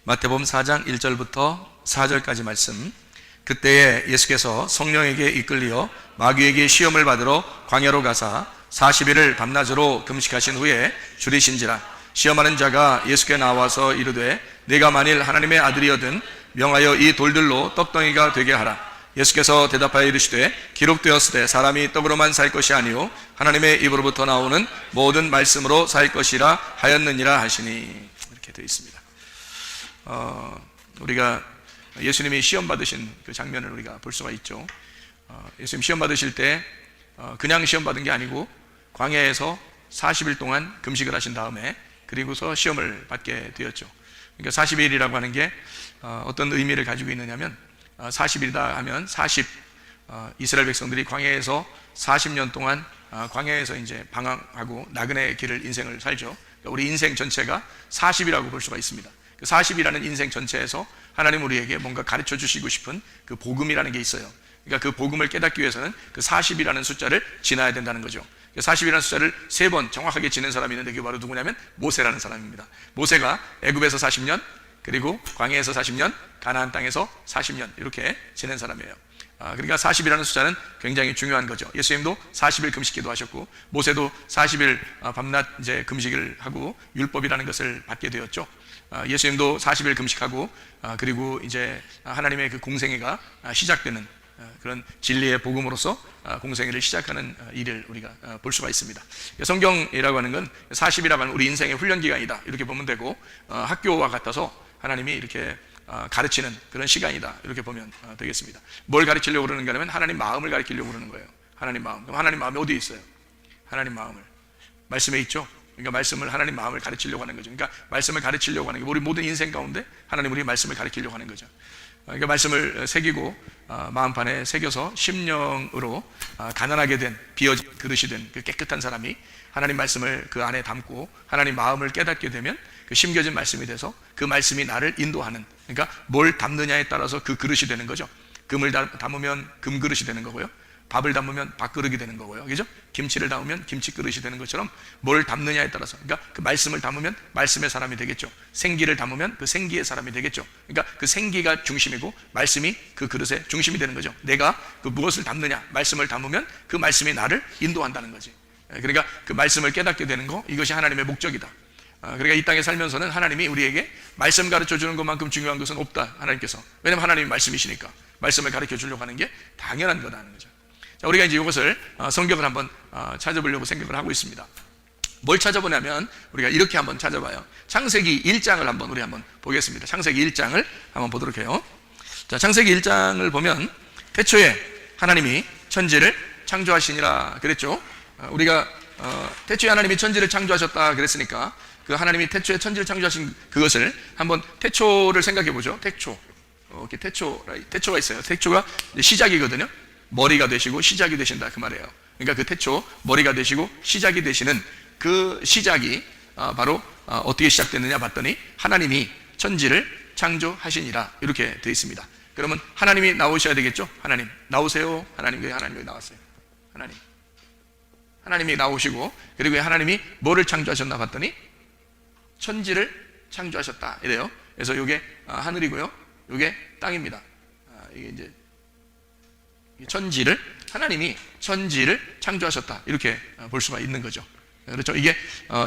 마태복음 4장 1절부터 4절까지 말씀. 그때에 예수께서 성령에게 이끌리어 마귀에게 시험을 받으러 광야로 가사 40일을 밤낮으로 금식하신 후에 줄이신지라. 시험하는 자가 예수께 나와서 이르되 네가 만일 하나님의 아들이거든 명하여 이 돌들로 떡덩이가 되게 하라. 예수께서 대답하여 이르시되 기록되었으되 사람이 떡으로만 살 것이 아니요 하나님의 입으로부터 나오는 모든 말씀으로 살 것이라 하였느니라 하시니. 이렇게 되어 있습니다. 우리가 예수님이 시험 받으신 그 장면을 우리가 볼 수가 있죠. 예수님 시험 받으실 때 그냥 시험 받은 게 아니고 광야에서 40일 동안 금식을 하신 다음에 그리고서 시험을 받게 되었죠. 그러니까 40일이라고 하는 게 어떤 의미를 가지고 있느냐면 40일이다 하면 40 이스라엘 백성들이 광야에서 40년 동안 광야에서 이제 방황하고 나그네의 길을 인생을 살죠. 그러니까 우리 인생 전체가 40이라고 볼 수가 있습니다. 그 40이라는 인생 전체에서 하나님 우리에게 뭔가 가르쳐 주시고 싶은 그 복음이라는 게 있어요. 그러니까 그 복음을 깨닫기 위해서는 그 40이라는 숫자를 지나야 된다는 거죠. 40이라는 숫자를 3번 정확하게 지낸 사람이 있는데 그게 바로 누구냐면 모세라는 사람입니다. 모세가 애굽에서 40년 그리고 광야에서 40년 가나안 땅에서 40년 이렇게 지낸 사람이에요. 그러니까 40이라는 숫자는 굉장히 중요한 거죠. 예수님도 40일 금식기도 하셨고 모세도 40일 밤낮 이제 금식을 하고 율법이라는 것을 받게 되었죠. 예수님도 40일 금식하고 그리고 이제 하나님의 그 공생애가 시작되는 그런 진리의 복음으로서 공생애를 시작하는 일을 우리가 볼 수가 있습니다. 성경이라고 하는 건 40이라고 하는 우리 인생의 훈련기간이다 이렇게 보면 되고 학교와 같아서 하나님이 이렇게 가르치는 그런 시간이다 이렇게 보면 되겠습니다. 뭘 가르치려고 그러는가 하면 하나님 마음을 가르치려고 그러는 거예요. 하나님 마음. 그럼 하나님 마음이 어디에 있어요? 하나님 마음을 말씀에 있죠. 그러니까 말씀을 하나님 마음을 가르치려고 하는 거죠. 그러니까 말씀을 가르치려고 하는 게 우리 모든 인생 가운데 하나님 우리 말씀을 가르치려고 하는 거죠. 그러니까 말씀을 새기고 마음판에 새겨서 심령으로 가난하게 된 비어진 그릇이 된 그 깨끗한 사람이 하나님 말씀을 그 안에 담고 하나님 마음을 깨닫게 되면 그 심겨진 말씀이 돼서 그 말씀이 나를 인도하는, 그러니까 뭘 담느냐에 따라서 그 그릇이 되는 거죠. 금을 담으면 금 그릇이 되는 거고요. 밥을 담으면 밥그릇이 되는 거고요. 그죠? 김치를 담으면 김치 그릇이 되는 것처럼 뭘 담느냐에 따라서, 그러니까 그 말씀을 담으면 말씀의 사람이 되겠죠. 생기를 담으면 그 생기의 사람이 되겠죠. 그러니까 그 생기가 중심이고 말씀이 그 그릇의 중심이 되는 거죠. 내가 그 무엇을 담느냐, 말씀을 담으면 그 말씀이 나를 인도한다는 거지. 그러니까 그 말씀을 깨닫게 되는 거, 이것이 하나님의 목적이다. 그러니까 이 땅에 살면서는 하나님이 우리에게 말씀 가르쳐 주는 것만큼 중요한 것은 없다, 하나님께서. 왜냐하면 하나님이 말씀이시니까 말씀을 가르쳐 주려고 하는 게 당연한 거다는 거죠. 자, 우리가 이제 이것을 성경을 한번 찾아보려고 생각을 하고 있습니다. 뭘 찾아보냐면 우리가 이렇게 한번 찾아봐요. 창세기 1장을 한번 우리 한번 보겠습니다. 창세기 1장을 한번 보도록 해요. 자, 창세기 1장을 보면 태초에 하나님이 천지를 창조하시니라 그랬죠. 우리가 태초에 하나님이 천지를 창조하셨다 그랬으니까 그 하나님이 태초에 천지를 창조하신 그것을 한번 태초를 생각해 보죠. 태초. 이렇게 태초가 있어요. 태초가 시작이거든요. 머리가 되시고 시작이 되신다 그 말이에요. 그러니까 그 태초, 머리가 되시고 시작이 되시는 그 시작이 바로 어떻게 시작됐느냐 봤더니 하나님이 천지를 창조하시니라 이렇게 되어 있습니다. 그러면 하나님이 나오셔야 되겠죠. 하나님 나오세요. 하나님, 왜 하나님이 나왔어요? 하나님이 나오시고, 그리고 하나님이 뭐를 창조하셨나 봤더니 천지를 창조하셨다 이래요. 그래서 이게 하늘이고요, 이게 땅입니다. 이게 이제 하나님이 천지를 창조하셨다 이렇게 볼 수가 있는 거죠. 그렇죠. 이게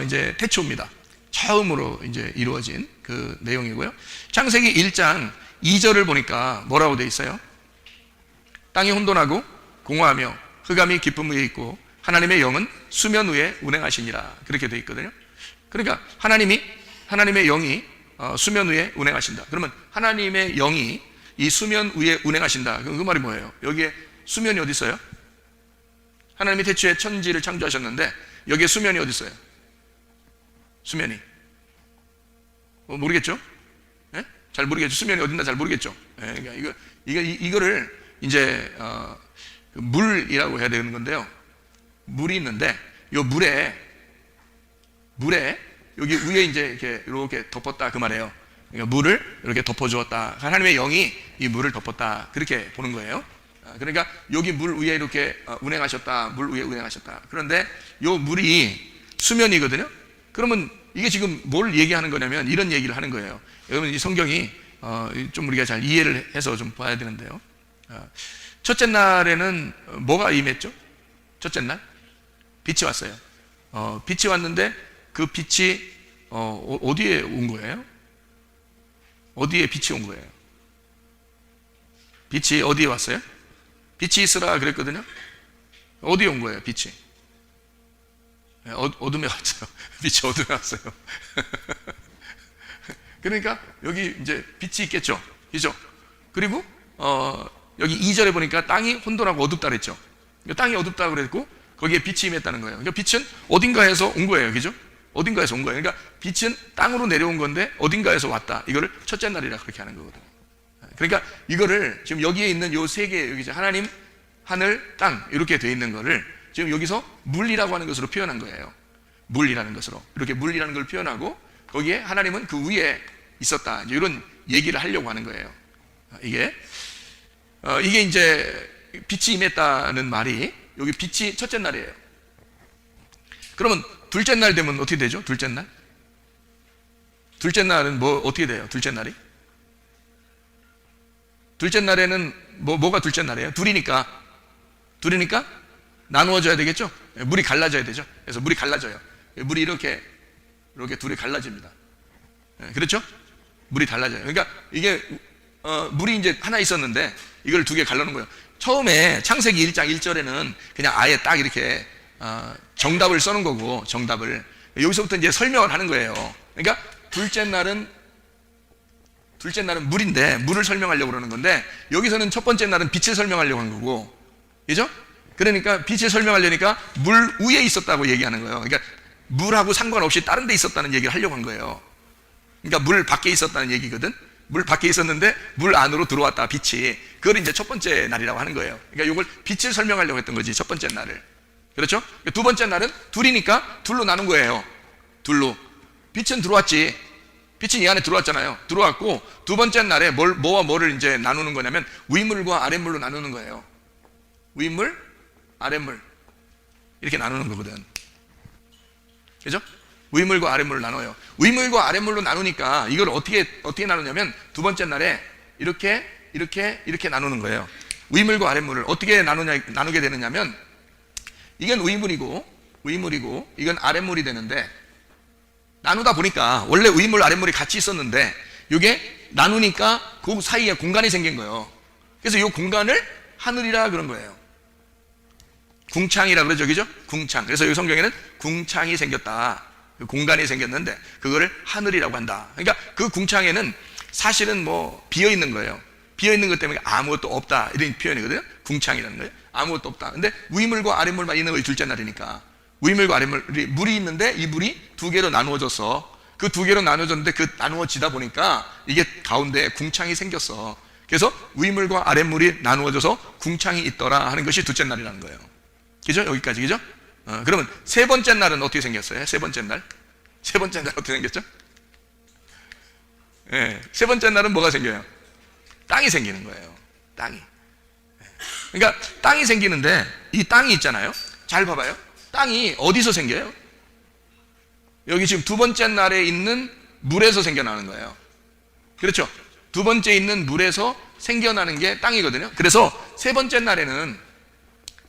이제 태초입니다. 처음으로 이제 이루어진 그 내용이고요. 창세기 1장 2절을 보니까 뭐라고 되어 있어요? 땅이 혼돈하고 공허하며 흑암이 깊음 위에 있고 하나님의 영은 수면 위에 운행하시니라 그렇게 되어 있거든요. 그러니까 하나님의 영이 수면 위에 운행하신다. 그러면 하나님의 영이 이 수면 위에 운행하신다. 그 말이 뭐예요? 여기에 수면이 어디 있어요? 하나님이 태초에 천지를 창조하셨는데 여기에 수면이 어디 있어요? 수면이 모르겠죠? 네? 잘 모르겠죠. 수면이 어딘가 잘 모르겠죠. 네, 그러니까 이거를 이제 물이라고 해야 되는 건데요. 물이 있는데 이 물에 여기 위에 이제 이렇게 덮었다 그 말이에요. 그러니까 물을 이렇게 덮어주었다. 하나님의 영이 이 물을 덮었다 그렇게 보는 거예요. 그러니까 여기 물 위에 이렇게 운행하셨다, 물 위에 운행하셨다. 그런데 이 물이 수면이거든요. 그러면 이게 지금 뭘 얘기하는 거냐면 이런 얘기를 하는 거예요. 여러분, 이 성경이 좀 우리가 잘 이해를 해서 좀 봐야 되는데요. 첫째 날에는 뭐가 임했죠? 첫째 날 빛이 왔어요. 빛이 왔는데 그 빛이 어디에 온 거예요? 어디에 빛이 온 거예요? 빛이 어디에 왔어요? 빛이 있으라 그랬거든요. 어디에 온 거예요? 빛이 어둠에 왔죠. 빛이 어둠에 왔어요. 그러니까 여기 이제 빛이 있겠죠, 그죠? 그리고 여기 2절에 보니까 땅이 혼돈하고 어둡다 그랬죠. 땅이 어둡다 그랬고 거기에 빛이 임했다는 거예요. 그러니까 빛은 어딘가에서 온 거예요, 그죠? 어딘가에서 온 거예요. 그러니까 빛은 땅으로 내려온 건데 어딘가에서 왔다. 이거를 첫째 날이라 그렇게 하는 거거든요. 그러니까 이거를 지금 여기에 있는 요 세 개, 여기 하나님, 하늘, 땅 이렇게 돼 있는 거를 지금 여기서 물이라고 하는 것으로 표현한 거예요. 물이라는 것으로 이렇게 물이라는 걸 표현하고 거기에 하나님은 그 위에 있었다, 이런 얘기를 하려고 하는 거예요. 이게 이제 빛이 임했다는 말이 여기 빛이 첫째 날이에요. 그러면 둘째 날 되면 어떻게 되죠? 둘째 날? 둘째 날은 뭐 어떻게 돼요? 둘째 날이? 둘째 날에는 뭐가 둘째 날이에요? 둘이니까 나누어져야 되겠죠? 물이 갈라져야 되죠. 그래서 물이 갈라져요. 물이 이렇게 둘이 갈라집니다. 그렇죠? 물이 달라져요. 그러니까 이게 물이 이제 하나 있었는데 이걸 두 개 갈라놓은 거예요. 처음에 창세기 1장 1절에는 그냥 아예 딱 이렇게 정답을 써놓은 거고, 정답을 여기서부터 이제 설명을 하는 거예요. 그러니까 둘째 날은 물인데 물을 설명하려고 그러는 건데, 여기서는 첫 번째 날은 빛을 설명하려고 한 거고, 그죠? 그러니까 빛을 설명하려니까 물 위에 있었다고 얘기하는 거예요. 그러니까 물하고 상관없이 다른 데 있었다는 얘기를 하려고 한 거예요. 그러니까 물 밖에 있었다는 얘기거든. 물 밖에 있었는데 물 안으로 들어왔다, 빛이. 그걸 이제 첫 번째 날이라고 하는 거예요. 그러니까 이걸 빛을 설명하려고 했던 거지, 첫 번째 날을. 그렇죠? 두 번째 날은 둘이니까 둘로 나눈 거예요. 둘로. 빛은 들어왔지. 빛은 이 안에 들어왔잖아요. 들어왔고 두 번째 날에 뭐와 뭐를 이제 나누는 거냐면 위물과 아랫물로 나누는 거예요. 위물, 아랫물 이렇게 나누는 거거든. 그죠? 위물과 아랫물을 나눠요. 위물과 아랫물로 나누니까 이걸 어떻게 나누냐면 두 번째 날에 이렇게 나누는 거예요. 위물과 아랫물을 어떻게 나누게 되느냐면, 이건 위물이고 이건 아랫물이 되는데, 나누다 보니까 원래 위물 아랫물이 같이 있었는데 이게 나누니까 그 사이에 공간이 생긴 거예요. 그래서 이 공간을 하늘이라 그런 거예요. 궁창이라 그러죠, 그죠? 궁창. 그래서 이 성경에는 궁창이 생겼다, 공간이 생겼는데 그거를 하늘이라고 한다. 그러니까 그 궁창에는 사실은 뭐 비어 있는 거예요. 비어 있는 것 때문에 아무것도 없다, 이런 표현이거든요. 궁창이라는 거예요. 아무것도 없다. 근데 위물과 아랫물만 있는 거예요. 둘째 날이니까 위물과 아랫물이, 물이 있는데 이 물이 두 개로 나누어져서, 그 두 개로 나누어졌는데 그 나누어지다 보니까 이게 가운데 궁창이 생겼어. 그래서 위물과 아랫물이 나누어져서 궁창이 있더라 하는 것이 둘째 날이라는 거예요. 그죠? 여기까지, 그죠? 그러면 세 번째 날은 어떻게 생겼어요? 세 번째 날 어떻게 생겼죠? 세 번째 날은 뭐가 생겨요? 땅이 생기는 거예요. 땅이. 그러니까 땅이 생기는데, 이 땅이 있잖아요. 잘 봐봐요. 땅이 어디서 생겨요? 여기 지금 두 번째 날에 있는 물에서 생겨나는 거예요. 그렇죠? 두 번째 있는 물에서 생겨나는 게 땅이거든요. 그래서 세 번째 날에는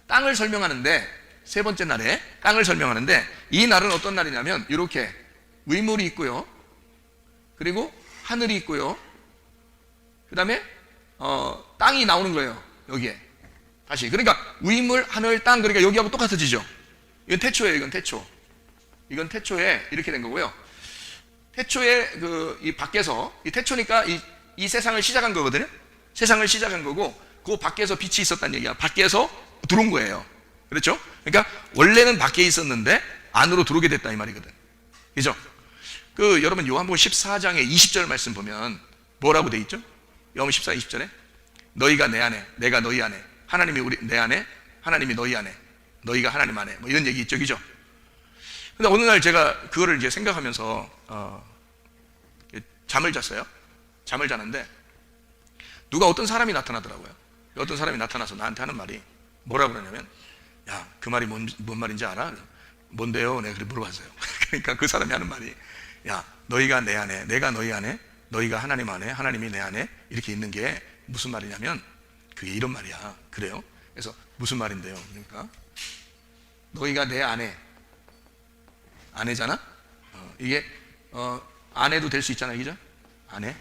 땅을 설명하는데, 이 날은 어떤 날이냐면 이렇게 위물이 있고요, 그리고 하늘이 있고요, 그 다음에 땅이 나오는 거예요. 여기에 다시. 그러니까 위물, 하늘, 땅. 그러니까 여기하고 똑같아지죠. 이건 태초예요. 이건 태초에 이렇게 된 거고요. 태초에 이 밖에서, 이 태초니까 이 세상을 시작한 거거든요. 세상을 시작한 거고, 그 밖에서 빛이 있었다는 얘기야. 밖에서 들어온 거예요. 그렇죠? 그러니까 원래는 밖에 있었는데 안으로 들어오게 됐다, 이 말이거든. 그죠? 여러분 요한복음 14장의 20절 말씀 보면 뭐라고 돼 있죠? 요한복음 14장 20절에 너희가 내 안에, 내가 너희 안에, 하나님이 내 안에, 하나님이 너희 안에, 너희가 하나님 안에, 뭐 이런 얘기 있죠, 그죠? 근데 어느 날 제가 그거를 이제 생각하면서 잠을 잤어요. 잠을 자는데 누가 어떤 사람이 나타나더라고요. 어떤 사람이 나타나서 나한테 하는 말이 뭐라고 그러냐면, 야, 그 말이 뭔 말인지 알아? 뭔데요? 내가 그렇게 물어봤어요. 그러니까 그 사람이 하는 말이, 야, 너희가 내 안에, 내가 너희 안에, 너희가 하나님 안에, 하나님이 내 안에 이렇게 있는 게 무슨 말이냐면 그게 이런 말이야. 그래요? 그래서 무슨 말인데요? 그러니까 너희가 내 안에, 아내잖아? 이게 아내도 될 수 있잖아요, 그죠? 아내?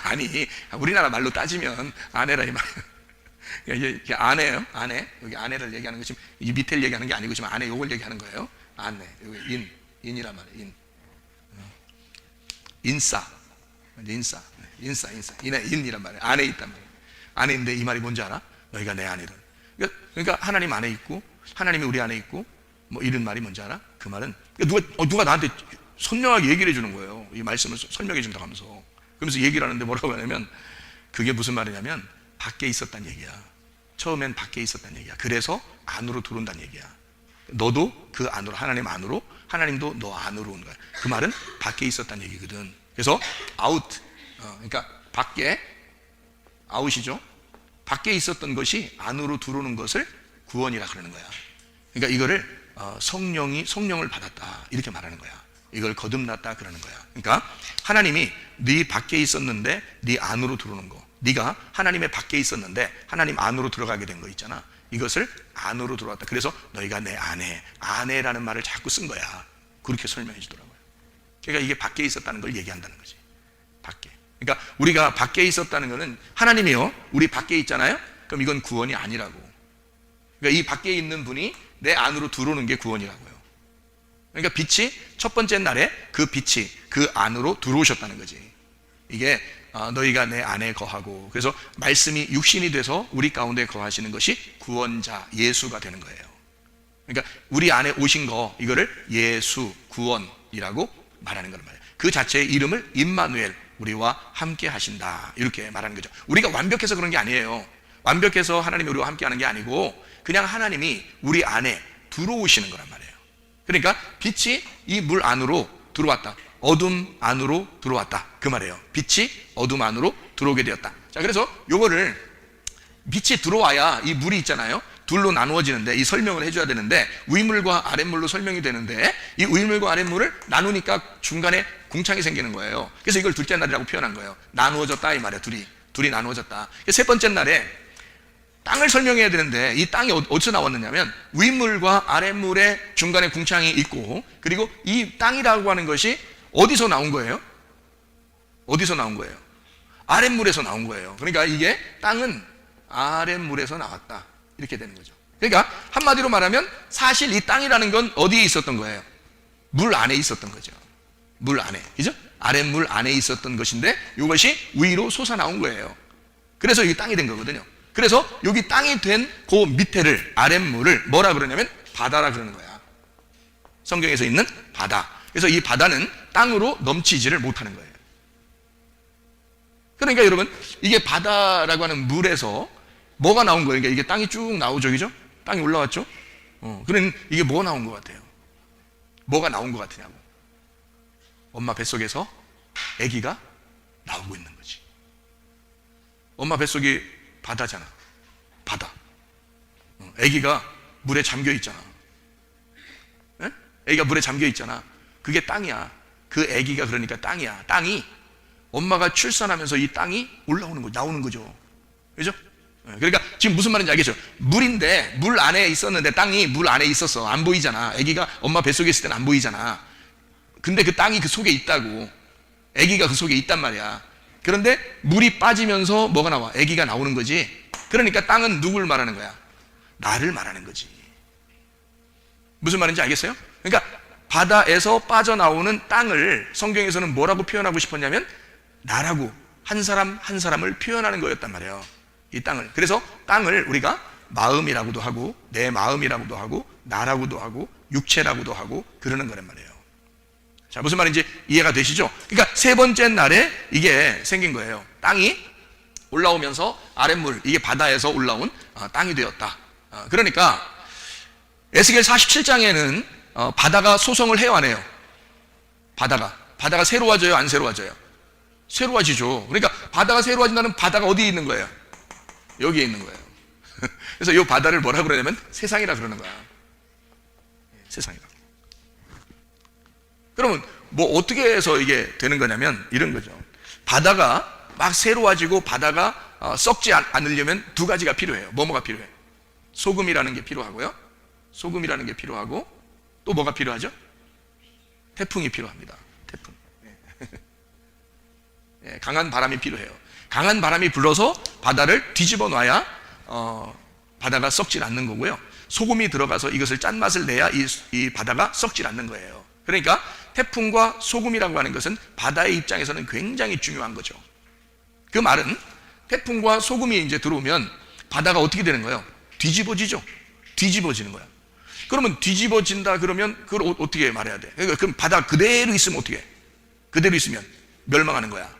아니, 우리나라 말로 따지면 아내라 이 말이에요. 이게 아내예요, 아내. 여기 아내를 얘기하는 거 지금 이 밑에를 얘기하는 게 아니고 지금 아내 요걸 얘기하는 거예요. 아내, 여기 인이란 말이에요. 인싸, 인이란 말이에요. 안에 있단 말이에요. 안에 있는데 이 말이 뭔지 알아? 너희가 내 안에. 그러니까 하나님 안에 있고 하나님이 우리 안에 있고 뭐 이런 말이 뭔지 알아? 그 말은 누가 나한테 선명하게 얘기를 해주는 거예요. 이 말씀을 설명해 준다고 하면서. 그러면서 얘기를 하는데 뭐라고 하냐면 그게 무슨 말이냐면 밖에 있었단 얘기야. 처음엔 밖에 있었단 얘기야. 그래서 안으로 들어온다는 얘기야. 너도 그 안으로, 하나님 안으로, 하나님도 너 안으로 온 거야. 그 말은 밖에 있었단 얘기거든. 그래서 out, 그러니까 밖에, 아웃이죠. 밖에 있었던 것이 안으로 들어오는 것을 구원이라 그러는 거야. 그러니까 이거를 성령을 받았다 이렇게 말하는 거야. 이걸 거듭났다 그러는 거야. 그러니까 하나님이 네 밖에 있었는데 네 안으로 들어오는 거, 네가 하나님의 밖에 있었는데 하나님 안으로 들어가게 된 거 있잖아. 이것을 안으로 들어왔다. 그래서 너희가 내 안에, 아내라는 말을 자꾸 쓴 거야. 그렇게 설명해 주더라고요. 그러니까 이게 밖에 있었다는 걸 얘기한다는 거지. 밖에. 그러니까 우리가 밖에 있었다는 것은 하나님이요, 우리 밖에 있잖아요. 그럼 이건 구원이 아니라고. 그러니까 이 밖에 있는 분이 내 안으로 들어오는 게 구원이라고요. 그러니까 빛이 첫 번째 날에 그 빛이 그 안으로 들어오셨다는 거지. 이게 너희가 내 안에 거하고, 그래서 말씀이 육신이 돼서 우리 가운데 거하시는 것이 구원자 예수가 되는 거예요. 그러니까 우리 안에 오신 거, 이거를 예수 구원이라고 말하는 거란 말이에요. 그 자체의 이름을 임마누엘, 우리와 함께 하신다 이렇게 말하는 거죠. 우리가 완벽해서 그런 게 아니에요. 완벽해서 하나님이 우리와 함께 하는 게 아니고 그냥 하나님이 우리 안에 들어오시는 거란 말이에요. 그러니까 빛이 이 물 안으로 들어왔다, 어둠 안으로 들어왔다 그 말이에요. 빛이 어둠 안으로 들어오게 되었다. 자, 그래서 요거를 빛이 들어와야 이 물이 있잖아요, 둘로 나누어지는데 이 설명을 해줘야 되는데 위물과 아랫물로 설명이 되는데 이 위물과 아랫물을 나누니까 중간에 궁창이 생기는 거예요. 그래서 이걸 둘째 날이라고 표현한 거예요. 나누어졌다 이 말이에요. 둘이 나누어졌다. 세 번째 날에 땅을 설명해야 되는데 이 땅이 어디서 나왔느냐면 위물과 아랫물의 중간에 궁창이 있고, 그리고 이 땅이라고 하는 것이 어디서 나온 거예요? 어디서 나온 거예요? 아랫물에서 나온 거예요. 그러니까 이게 땅은 아랫물에서 나왔다 이렇게 되는 거죠. 그러니까 한마디로 말하면 사실 이 땅이라는 건 어디에 있었던 거예요? 물 안에 있었던 거죠. 물 안에, 그죠? 아랫물 안에 있었던 것인데 이것이 위로 솟아나온 거예요. 그래서 이게 땅이 된 거거든요. 그래서 여기 땅이 된 그 밑에를, 아랫물을 뭐라 그러냐면 바다라 그러는 거야. 성경에서 있는 바다. 그래서 이 바다는 땅으로 넘치지를 못하는 거예요. 그러니까 여러분, 이게 바다라고 하는 물에서 뭐가 나온 거예요? 그러니까 이게 땅이 쭉 나오죠, 그죠? 땅이 올라왔죠? 그럼 이게 뭐가 나온 것 같아요? 뭐가 나온 것 같으냐고. 엄마 뱃속에서 아기가 나오고 있는 거지. 엄마 뱃속이 바다잖아. 바다. 아기가 물에 잠겨 있잖아. 에? 아기가 물에 잠겨 있잖아. 그게 땅이야. 그 아기가 그러니까 땅이야. 땅이 엄마가 출산하면서 이 땅이 올라오는 거, 나오는 거죠. 그죠? 그러니까 지금 무슨 말인지 알겠죠? 물인데 물 안에 있었는데 땅이 물 안에 있었어. 안 보이잖아. 아기가 엄마 뱃속에 있을 때는 안 보이잖아. 근데 그 땅이 그 속에 있다고. 아기가 그 속에 있단 말이야. 그런데 물이 빠지면서 뭐가 나와? 아기가 나오는 거지. 그러니까 땅은 누굴 말하는 거야? 나를 말하는 거지. 무슨 말인지 알겠어요? 그러니까 바다에서 빠져나오는 땅을 성경에서는 뭐라고 표현하고 싶었냐면 나라고, 한 사람 한 사람을 표현하는 거였단 말이에요. 이 땅을. 그래서 땅을 우리가 마음이라고도 하고 내 마음이라고도 하고 나라고도 하고 육체라고도 하고 그러는 거란 말이에요. 자, 무슨 말인지 이해가 되시죠? 그러니까 세 번째 날에 이게 생긴 거예요. 땅이 올라오면서 아랫물, 이게 바다에서 올라온 땅이 되었다. 그러니까 에스겔 47장에는 바다가 소송을 해요, 안 해요? 바다가 새로워져요, 안 새로워져요? 새로워지죠. 그러니까 바다가 새로워진다는, 바다가 어디에 있는 거예요? 여기에 있는 거예요. 그래서 이 바다를 뭐라 그러냐면 세상이라 그러는 거야. 세상이라. 그러면 뭐 어떻게 해서 이게 되는 거냐면 이런 거죠. 바다가 막 새로워지고 바다가 썩지 않으려면 두 가지가 필요해요. 뭐가 필요해요? 소금이라는 게 필요하고요. 소금이라는 게 필요하고 또 뭐가 필요하죠? 태풍이 필요합니다. 태풍. 네, 강한 바람이 필요해요. 강한 바람이 불어서 바다를 뒤집어 놔야 바다가 썩질 않는 거고요. 소금이 들어가서 이것을 짠맛을 내야 이 바다가 썩질 않는 거예요. 그러니까 태풍과 소금이라고 하는 것은 바다의 입장에서는 굉장히 중요한 거죠. 그 말은 태풍과 소금이 이제 들어오면 바다가 어떻게 되는 거예요? 뒤집어지죠. 뒤집어지는 거야. 그러면 뒤집어진다 그러면 그걸 어떻게 말해야 돼? 그럼 바다 그대로 있으면 어떻게 해? 그대로 있으면 멸망하는 거야.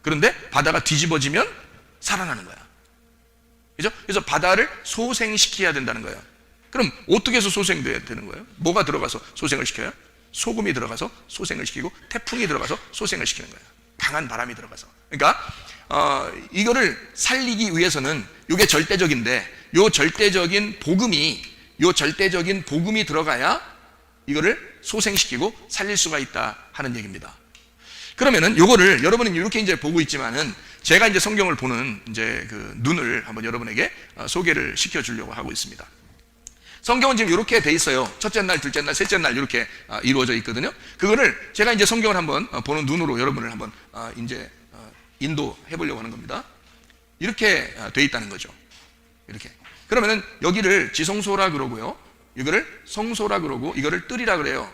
그런데 바다가 뒤집어지면 살아나는 거야. 그죠? 그래서 바다를 소생시켜야 된다는 거예요. 그럼 어떻게 해서 소생돼야 되는 거예요? 뭐가 들어가서 소생을 시켜요? 소금이 들어가서 소생을 시키고 태풍이 들어가서 소생을 시키는 거예요. 강한 바람이 들어가서. 그러니까 이거를 살리기 위해서는 이게 절대적인데 요 절대적인 복음이 들어가야 이거를 소생시키고 살릴 수가 있다 하는 얘기입니다. 그러면은 요거를 여러분은 이렇게 이제 보고 있지만은 제가 이제 성경을 보는 이제 그 눈을 한번 여러분에게 소개를 시켜 주려고 하고 있습니다. 성경은 지금 이렇게 돼 있어요. 첫째 날, 둘째 날, 셋째 날 이렇게 이루어져 있거든요. 그거를 제가 이제 성경을 한번 보는 눈으로 여러분을 한번 이제 인도해 보려고 하는 겁니다. 이렇게 돼 있다는 거죠. 이렇게. 그러면은 여기를 지성소라 그러고요. 이거를 성소라 그러고 이거를 뜰이라 그래요.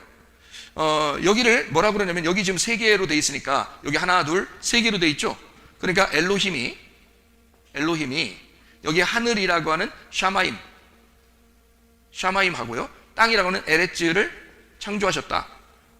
여기를 뭐라 그러냐면 여기 지금 세 개로 돼 있으니까 여기 하나, 둘, 세 개로 돼 있죠. 그러니까 엘로힘이 여기 하늘이라고 하는 샤마임 하고요. 땅이라고 하는 에레츠를 창조하셨다.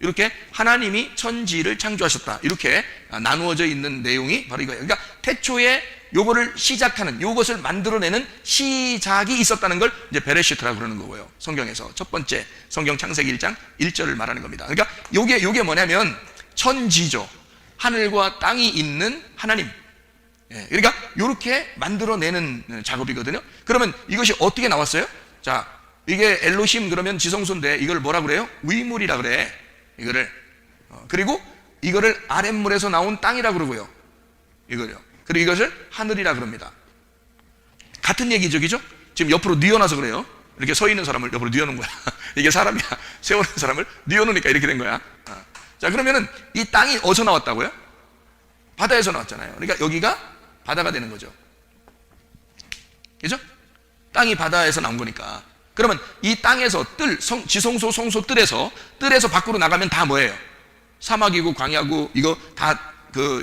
이렇게 하나님이 천지를 창조하셨다. 이렇게 나누어져 있는 내용이 바로 이거예요. 그러니까 태초에 요거를 시작하는, 요것을 만들어내는 시작이 있었다는 걸 이제 베레시트라고 그러는 거고요. 성경에서 첫 번째 성경 창세기 1장 1절을 말하는 겁니다. 그러니까 요게 뭐냐면 천지죠. 하늘과 땅이 있는 하나님. 그러니까 요렇게 만들어내는 작업이거든요. 그러면 이것이 어떻게 나왔어요? 자, 이게 엘로힘 그러면 지성소인데 이걸 뭐라 그래요? 위물이라 그래. 이거를 그리고 이거를 아랫물에서 나온 땅이라 그러고요. 이거요. 그리고 이것을 하늘이라 그럽니다. 같은 얘기죠, 그죠? 지금 옆으로 뉘어놔서 그래요. 이렇게 서 있는 사람을 옆으로 뉘어놓은 거야. 이게 사람이야. 세우는 사람을 뉘어놓으니까 이렇게 된 거야. 자, 그러면은 이 땅이 어디서 나왔다고요? 바다에서 나왔잖아요. 그러니까 여기가 바다가 되는 거죠. 그죠? 땅이 바다에서 나온 거니까. 그러면 이 땅에서 지성소, 성소 뜰에서 밖으로 나가면 다 뭐예요? 사막이고 광야고 이거 다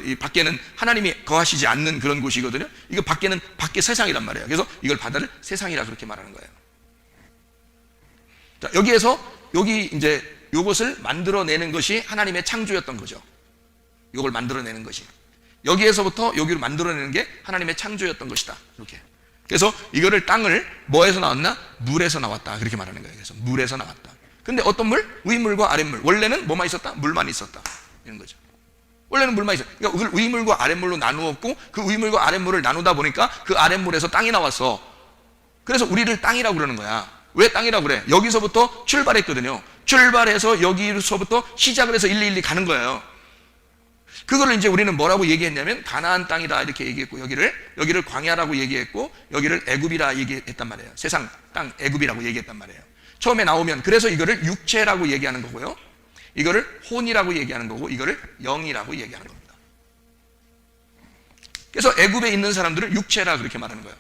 이 밖에는 하나님이 거하시지 않는 그런 곳이거든요. 이거 밖에는 밖에 세상이란 말이에요. 그래서 이걸 바다를 세상이라 그렇게 말하는 거예요. 자, 여기 이제 요것을 만들어내는 것이 하나님의 창조였던 거죠. 요걸 만들어내는 것이. 여기에서부터 여기로 만들어내는 게 하나님의 창조였던 것이다. 이렇게. 그래서 이거를 땅을 뭐에서 나왔나? 물에서 나왔다. 그렇게 말하는 거예요. 그래서 물에서 나왔다. 근데 어떤 물? 위물과 아랫물. 원래는 뭐만 있었다? 물만 있었다. 이런 거죠. 원래는 물만 있었다. 그러니까 그걸 위물과 아랫물로 나누었고 그 위물과 아랫물을 나누다 보니까 그 아랫물에서 땅이 나왔어. 그래서 우리를 땅이라고 그러는 거야. 왜 땅이라고 그래? 여기서부터 출발했거든요. 출발해서 여기서부터 시작을 해서 일일이 가는 거예요. 그거를 이제 우리는 뭐라고 얘기했냐면 가나안 땅이다 이렇게 얘기했고 여기를 광야라고 얘기했고 여기를 애굽이라 얘기했단 말이에요. 세상 땅 애굽이라고 얘기했단 말이에요. 처음에 나오면 그래서 이거를 육체라고 얘기하는 거고요. 이거를 혼이라고 얘기하는 거고 이거를 영이라고 얘기하는 겁니다. 그래서 애굽에 있는 사람들은 육체라 그렇게 말하는 거예요.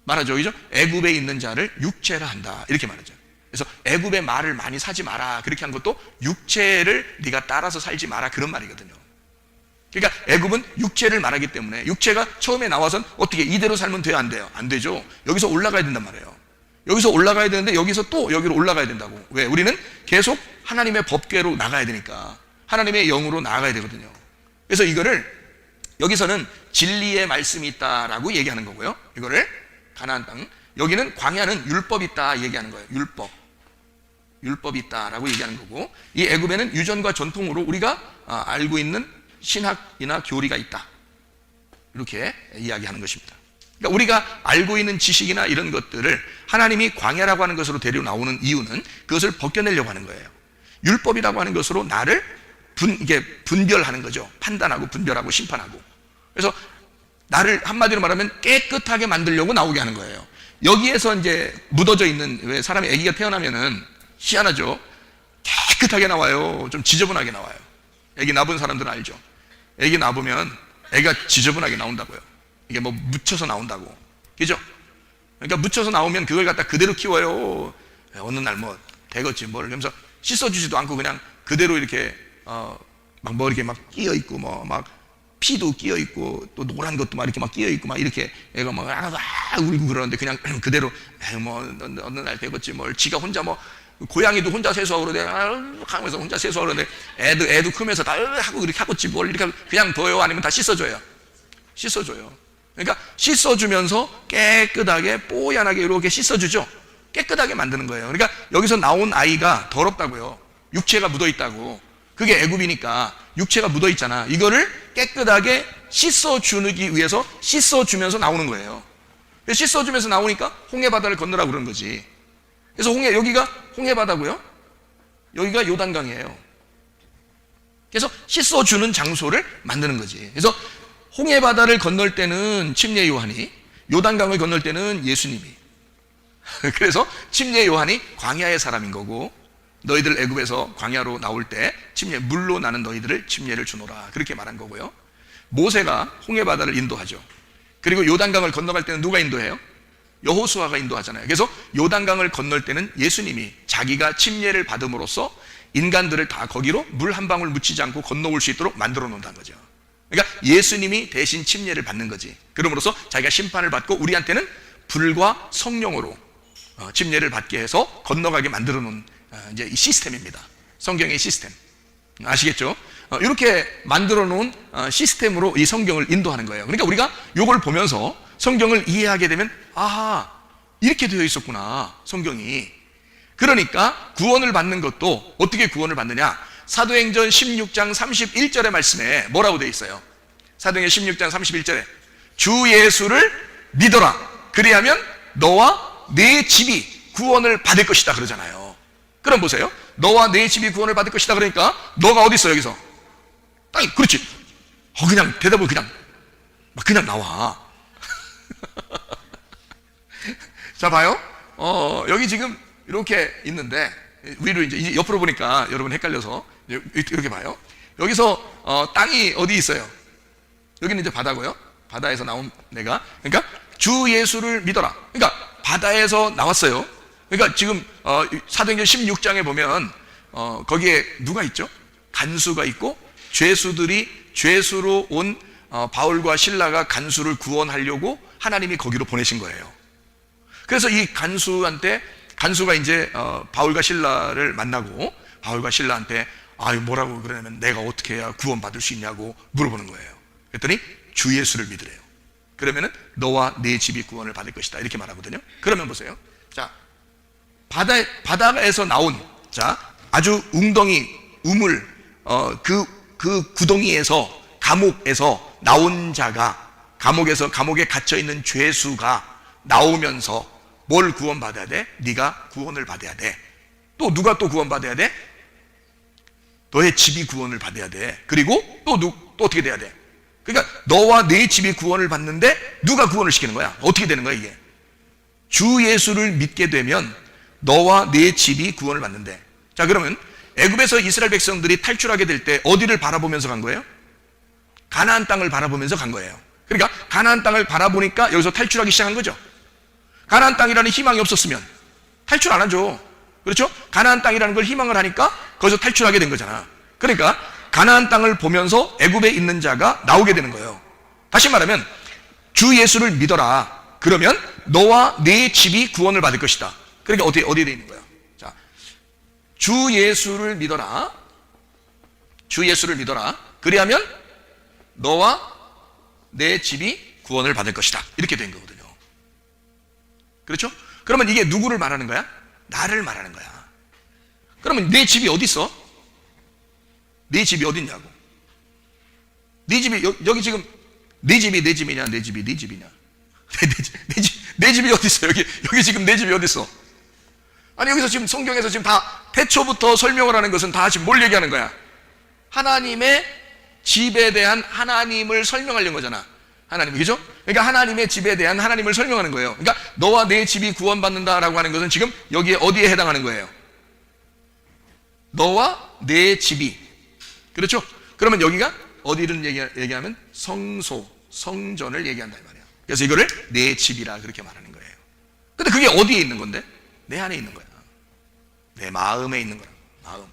말하죠. 그죠? 애굽에 있는 자를 육체라 한다. 이렇게 말하죠. 그래서 애굽의 말을 많이 사지 마라. 그렇게 한 것도 육체를 네가 따라서 살지 마라. 그런 말이거든요. 그러니까 애굽은 육체를 말하기 때문에 육체가 처음에 나와선 어떻게 이대로 살면 돼요? 안 돼요? 안 되죠. 여기서 올라가야 된단 말이에요. 여기서 올라가야 되는데 여기서 또 여기로 올라가야 된다고. 왜? 우리는 계속 하나님의 법궤로 나가야 되니까 하나님의 영으로 나아가야 되거든요. 그래서 이거를 여기서는 진리의 말씀이 있다라고 얘기하는 거고요. 이거를 가나안 땅, 여기는 광야는 율법이 있다 얘기하는 거예요. 율법이 있다라고 얘기하는 거고 이 애굽에는 유전과 전통으로 우리가 알고 있는 신학이나 교리가 있다. 이렇게 이야기하는 것입니다. 그러니까 우리가 알고 있는 지식이나 이런 것들을 하나님이 광야라고 하는 것으로 데려 나오는 이유는 그것을 벗겨내려고 하는 거예요. 율법이라고 하는 것으로 나를 이게 분별하는 거죠. 판단하고 분별하고 심판하고. 그래서 나를 한마디로 말하면 깨끗하게 만들려고 나오게 하는 거예요. 여기에서 이제 묻어져 있는, 왜 사람이 아기가 태어나면은 희한하죠. 깨끗하게 나와요. 좀 지저분하게 나와요. 아기 낳은 사람들은 알죠. 아기 낳으면 애가 지저분하게 나온다고요. 이게 뭐 묻혀서 나온다고. 그죠? 그러니까 묻혀서 나오면 그걸 갖다 그대로 키워요. 어느 날 뭐 되겠지 뭘. 그러면서 씻어주지도 않고 그냥 그대로 이렇게 막 뭐 이렇게 막 끼어 있고 뭐 막 피도 끼어 있고 또 노란 것도 막 이렇게 막 끼어 있고 막 이렇게 애가 막 울고 그러는데 그냥 그대로 뭐 어느 날 되겠지 뭘. 지가 혼자 뭐 고양이도 혼자 세수하고 그러는데 하면서 혼자 세수하고 그러는데 애도 크면서 다 하고 이렇게 하겠지 뭘. 이렇게 하고 그냥 둬요? 아니면 다 씻어줘요? 씻어줘요. 그러니까 씻어주면서 깨끗하게 뽀얀하게 이렇게 씻어주죠. 깨끗하게 만드는 거예요. 그러니까 여기서 나온 아이가 더럽다고요. 육체가 묻어있다고. 그게 애굽이니까 육체가 묻어있잖아. 이거를 깨끗하게 씻어주기 위해서 씻어주면서 나오는 거예요. 씻어주면서 나오니까 홍해바다를 건너라고 그러는 거지. 그래서 여기가 홍해바다고요, 여기가 요단강이에요. 그래서 씻어주는 장소를 만드는 거지. 그래서 홍해바다를 건널 때는 침례 요한이, 요단강을 건널 때는 예수님이. 그래서 침례 요한이 광야의 사람인 거고, 너희들 애굽에서 광야로 나올 때 물로 나는 너희들을 침례를 주노라, 그렇게 말한 거고요. 모세가 홍해바다를 인도하죠. 그리고 요단강을 건너갈 때는 누가 인도해요? 여호수아가 인도하잖아요. 그래서 요단강을 건널 때는 예수님이 자기가 침례를 받음으로써 인간들을 다 거기로 물 한 방울 묻히지 않고 건너올 수 있도록 만들어 놓는다는 거죠. 그러니까 예수님이 대신 침례를 받는 거지. 그럼으로써 자기가 심판을 받고 우리한테는 불과 성령으로 침례를 받게 해서 건너가게 만들어 놓은 이제 이 시스템입니다. 성경의 시스템 아시겠죠? 이렇게 만들어 놓은 시스템으로 이 성경을 인도하는 거예요. 그러니까 우리가 이걸 보면서 성경을 이해하게 되면, 아하, 이렇게 되어 있었구나, 성경이. 그러니까 구원을 받는 것도 어떻게 구원을 받느냐? 사도행전 16장 31절의 말씀에 뭐라고 되어 있어요? 사도행전 16장 31절에 주 예수를 믿어라, 그리하면 너와 네 집이 구원을 받을 것이다 그러잖아요. 그럼 보세요. 너와 네 집이 구원을 받을 것이다 그러니까 너가 어디 있어? 여기서 땅이. 그렇지. 그냥 대답을 그냥 나와. 자, 봐요. 여기 지금 이렇게 있는데, 위로 이제 옆으로 보니까 여러분 헷갈려서 이렇게 봐요. 여기서 땅이 어디 있어요? 여기는 이제 바다고요. 바다에서 나온 내가. 그러니까 주 예수를 믿어라. 그러니까 바다에서 나왔어요. 그러니까 지금 사도행전 16장에 보면 거기에 누가 있죠? 간수가 있고, 죄수로 온 바울과 실라가 간수를 구원하려고 하나님이 거기로 보내신 거예요. 그래서 이 간수가 이제 바울과 신라를 만나고 바울과 신라한테 뭐라고 그러냐면 내가 어떻게 해야 구원받을 수 있냐고 물어보는 거예요. 그랬더니 주 예수를 믿으래요. 그러면은 너와 네 집이 구원을 받을 것이다, 이렇게 말하거든요. 그러면 보세요. 자, 바다에서 나온, 자, 아주 웅덩이 우물 그 구덩이에서, 감옥에서 나온 자가, 감옥에 갇혀 있는 죄수가 나오면서 뭘 구원받아야 돼? 네가 구원을 받아야 돼. 또 누가 또 구원받아야 돼? 너의 집이 구원을 받아야 돼. 그리고 또 어떻게 돼야 돼? 그러니까 너와 네 집이 구원을 받는데 누가 구원을 시키는 거야? 어떻게 되는 거야 이게? 주 예수를 믿게 되면 너와 네 집이 구원을 받는데. 자, 그러면 애굽에서 이스라엘 백성들이 탈출하게 될 때 어디를 바라보면서 간 거예요? 가나안 땅을 바라보면서 간 거예요. 그러니까 가나안 땅을 바라보니까 여기서 탈출하기 시작한 거죠. 가나안 땅이라는 희망이 없었으면 탈출 안 하죠. 그렇죠? 가나안 땅이라는 걸 희망을 하니까 거기서 탈출하게 된 거잖아. 그러니까 가나안 땅을 보면서 애굽에 있는 자가 나오게 되는 거예요. 다시 말하면 주 예수를 믿어라. 그러면 너와 네 집이 구원을 받을 것이다. 그러니까 어디에 돼 있는 거야? 자, 주 예수를 믿어라. 주 예수를 믿어라. 그리하면 너와 내 집이 구원을 받을 것이다. 이렇게 된 거거든요. 그렇죠? 그러면 이게 누구를 말하는 거야? 나를 말하는 거야. 그러면 내 집이 어디 있어? 네 집이 어디 있냐고. 네 집이 여기 지금 네 집이 내 집이냐, 내 집이 네 집이냐? 내 집이 어디 있어? 여기 지금 내 집이 어디 있어? 아니 여기서 지금 성경에서 지금 다 태초부터 설명을 하는 것은 다 지금 뭘 얘기하는 거야? 하나님의 집에 대한 하나님을 설명하려는 거잖아. 하나님, 그죠? 그러니까 하나님의 집에 대한 하나님을 설명하는 거예요. 그러니까 너와 내 집이 구원받는다라고 하는 것은 지금 여기에 어디에 해당하는 거예요? 너와 내 집이. 그렇죠? 그러면 여기가 어디를 얘기하면 성소, 성전을 얘기한다 이 말이에요. 그래서 이거를 내 집이라 그렇게 말하는 거예요. 근데 그게 어디에 있는 건데? 내 안에 있는 거야. 내 마음에 있는 거라. 마음.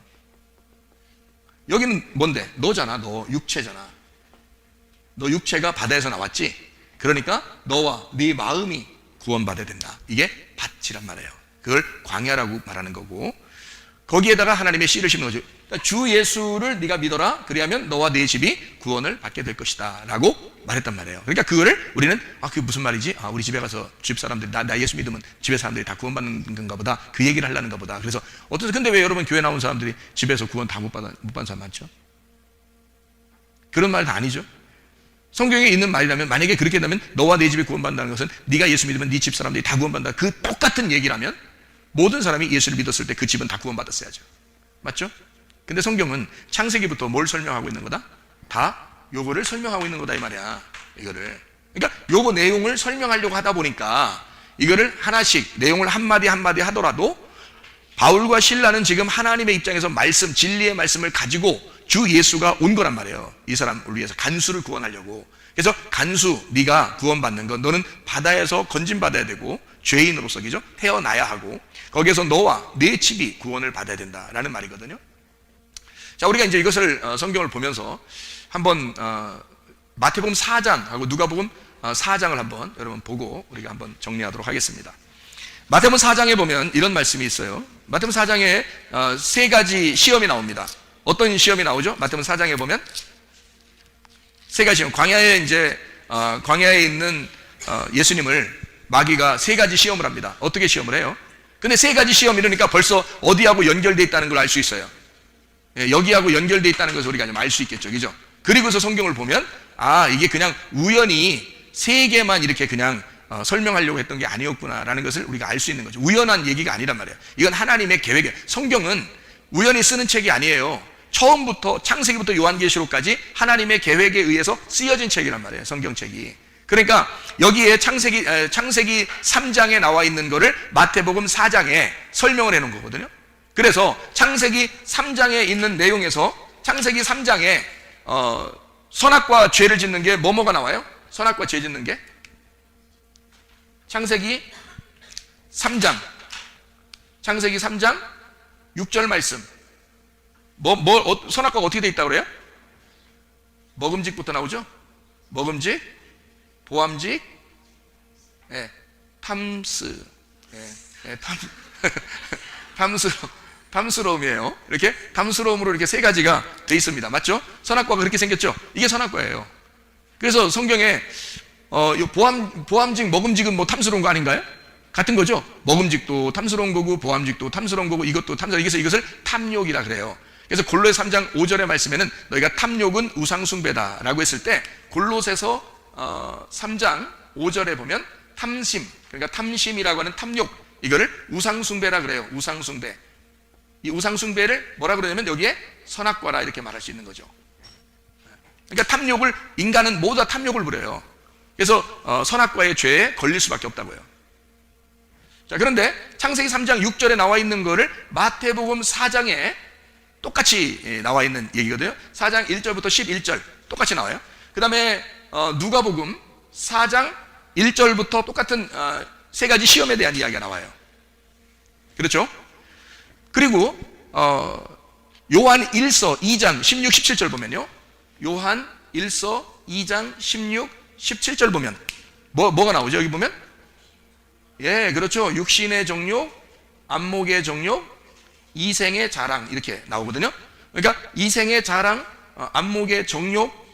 여기는 뭔데? 너잖아. 너 육체잖아. 너 육체가 바다에서 나왔지? 그러니까 너와 네 마음이 구원받아야 된다. 이게 밭이란 말이에요. 그걸 광야라고 말하는 거고, 거기에다가 하나님의 씨를 심는 거죠. 그러니까 주 예수를 네가 믿어라. 그리하면 너와 네 집이 구원을 받게 될 것이다 라고 말했단 말이에요. 그러니까 그거를 우리는 그게 무슨 말이지? 우리 집에 가서 집 사람들이 나 예수 믿으면 집에 사람들이 다 구원받는 건가 보다. 그 얘기를 하려는가 보다. 그래서 근데 왜 여러분 교회 나온 사람들이 집에서 구원 다 못 받은 사람 많죠? 그런 말은 아니죠. 성경에 있는 말이라면, 만약에 그렇게 된다면 너와 내 집이 구원받는다는 것은 네가 예수 믿으면 네 집 사람들이 다 구원받는다. 그 똑같은 얘기라면 모든 사람이 예수를 믿었을 때 그 집은 다 구원받았어야죠. 맞죠? 근데 성경은 창세기부터 뭘 설명하고 있는 거다? 다 요거를 설명하고 있는 거다 이 말이야. 이거를. 그러니까 요거 내용을 설명하려고 하다 보니까 이거를 하나씩 내용을 한마디 한마디 하더라도 바울과 실라는 지금 하나님의 입장에서 말씀, 진리의 말씀을 가지고 주 예수가 온 거란 말이에요. 이 사람을 위해서 간수를 구원하려고. 그래서 간수, 네가 구원받는 건 너는 바다에서 건진받아야 되고 죄인으로서, 그죠? 태어나야 하고 거기에서 너와 네 집이 구원을 받아야 된다라는 말이거든요. 자, 우리가 이제 이것을 성경을 보면서 한번 마태복음 4장하고 누가복음 4장을 한번 여러분 보고 우리가 한번 정리하도록 하겠습니다. 마태복음 4장에 보면 이런 말씀이 있어요. 마태복음 4장에 세 가지 시험이 나옵니다. 어떤 시험이 나오죠? 마태복음 4장에 보면 세 가지 시험. 광야에 있는 예수님을 마귀가 세 가지 시험을 합니다. 어떻게 시험을 해요? 근데 세 가지 시험 이러니까 벌써 어디하고 연결되어 있다는 걸 알 수 있어요. 여기하고 연결되어 있다는 것을 우리가 좀 알 수 있겠죠. 그죠? 그리고서 성경을 보면 이게 그냥 우연히 세 개만 이렇게 그냥 설명하려고 했던 게 아니었구나라는 것을 우리가 알 수 있는 거죠. 우연한 얘기가 아니란 말이에요. 이건 하나님의 계획이에요. 성경은 우연히 쓰는 책이 아니에요. 처음부터 창세기부터 요한계시록까지 하나님의 계획에 의해서 쓰여진 책이란 말이에요. 성경책이. 그러니까 여기에 창세기 3장에 나와 있는 거를 마태복음 4장에 설명을 해놓은 거거든요. 그래서 창세기 3장에 있는 내용에서 창세기 3장에 선악과 죄를 짓는 게 뭐가 나와요? 선악과 죄 짓는 게 창세기 3장 6절 말씀. 선악과가 어떻게 돼 있다고 그래요? 먹음직부터 나오죠? 먹음직, 보암직, 탐스, 탐스러움이에요. 이렇게 탐스러움으로 이렇게 세 가지가 돼 있습니다. 맞죠? 선악과가 그렇게 생겼죠? 이게 선악과예요. 그래서 성경에 보암직, 먹음직은 뭐 탐스러운 거 아닌가요? 같은 거죠? 먹음직도 탐스러운 거고 보암직도 탐스러운 거고 이것도 탐스러운, 이것을 탐욕이라 그래요. 그래서 골로새 3장 5절의 말씀에는 너희가 탐욕은 우상숭배다 라고 했을 때 골로새서 3장 5절에 보면 탐심, 그러니까 탐심이라고 하는 탐욕, 이거를 우상숭배라 그래요. 우상숭배. 이 우상숭배를 뭐라 그러냐면 여기에 선악과라 이렇게 말할 수 있는 거죠. 그러니까 탐욕을, 인간은 모두 다 탐욕을 부려요. 그래서 선악과의 죄에 걸릴 수밖에 없다고요. 자, 그런데 창세기 3장 6절에 나와 있는 거를 마태복음 4장에 똑같이 나와 있는 얘기거든요. 4장 1절부터 11절 똑같이 나와요. 그 다음에 누가복음 4장 1절부터 똑같은 세 가지 시험에 대한 이야기가 나와요. 그렇죠? 그리고 요한 1서 2장 16, 17절 보면요, 요한 1서 2장 16, 17절 보면 뭐가 나오죠? 여기 보면 그렇죠. 육신의 정욕, 안목의 정욕, 이생의 자랑 이렇게 나오거든요. 그러니까 이생의 자랑, 안목의 정욕,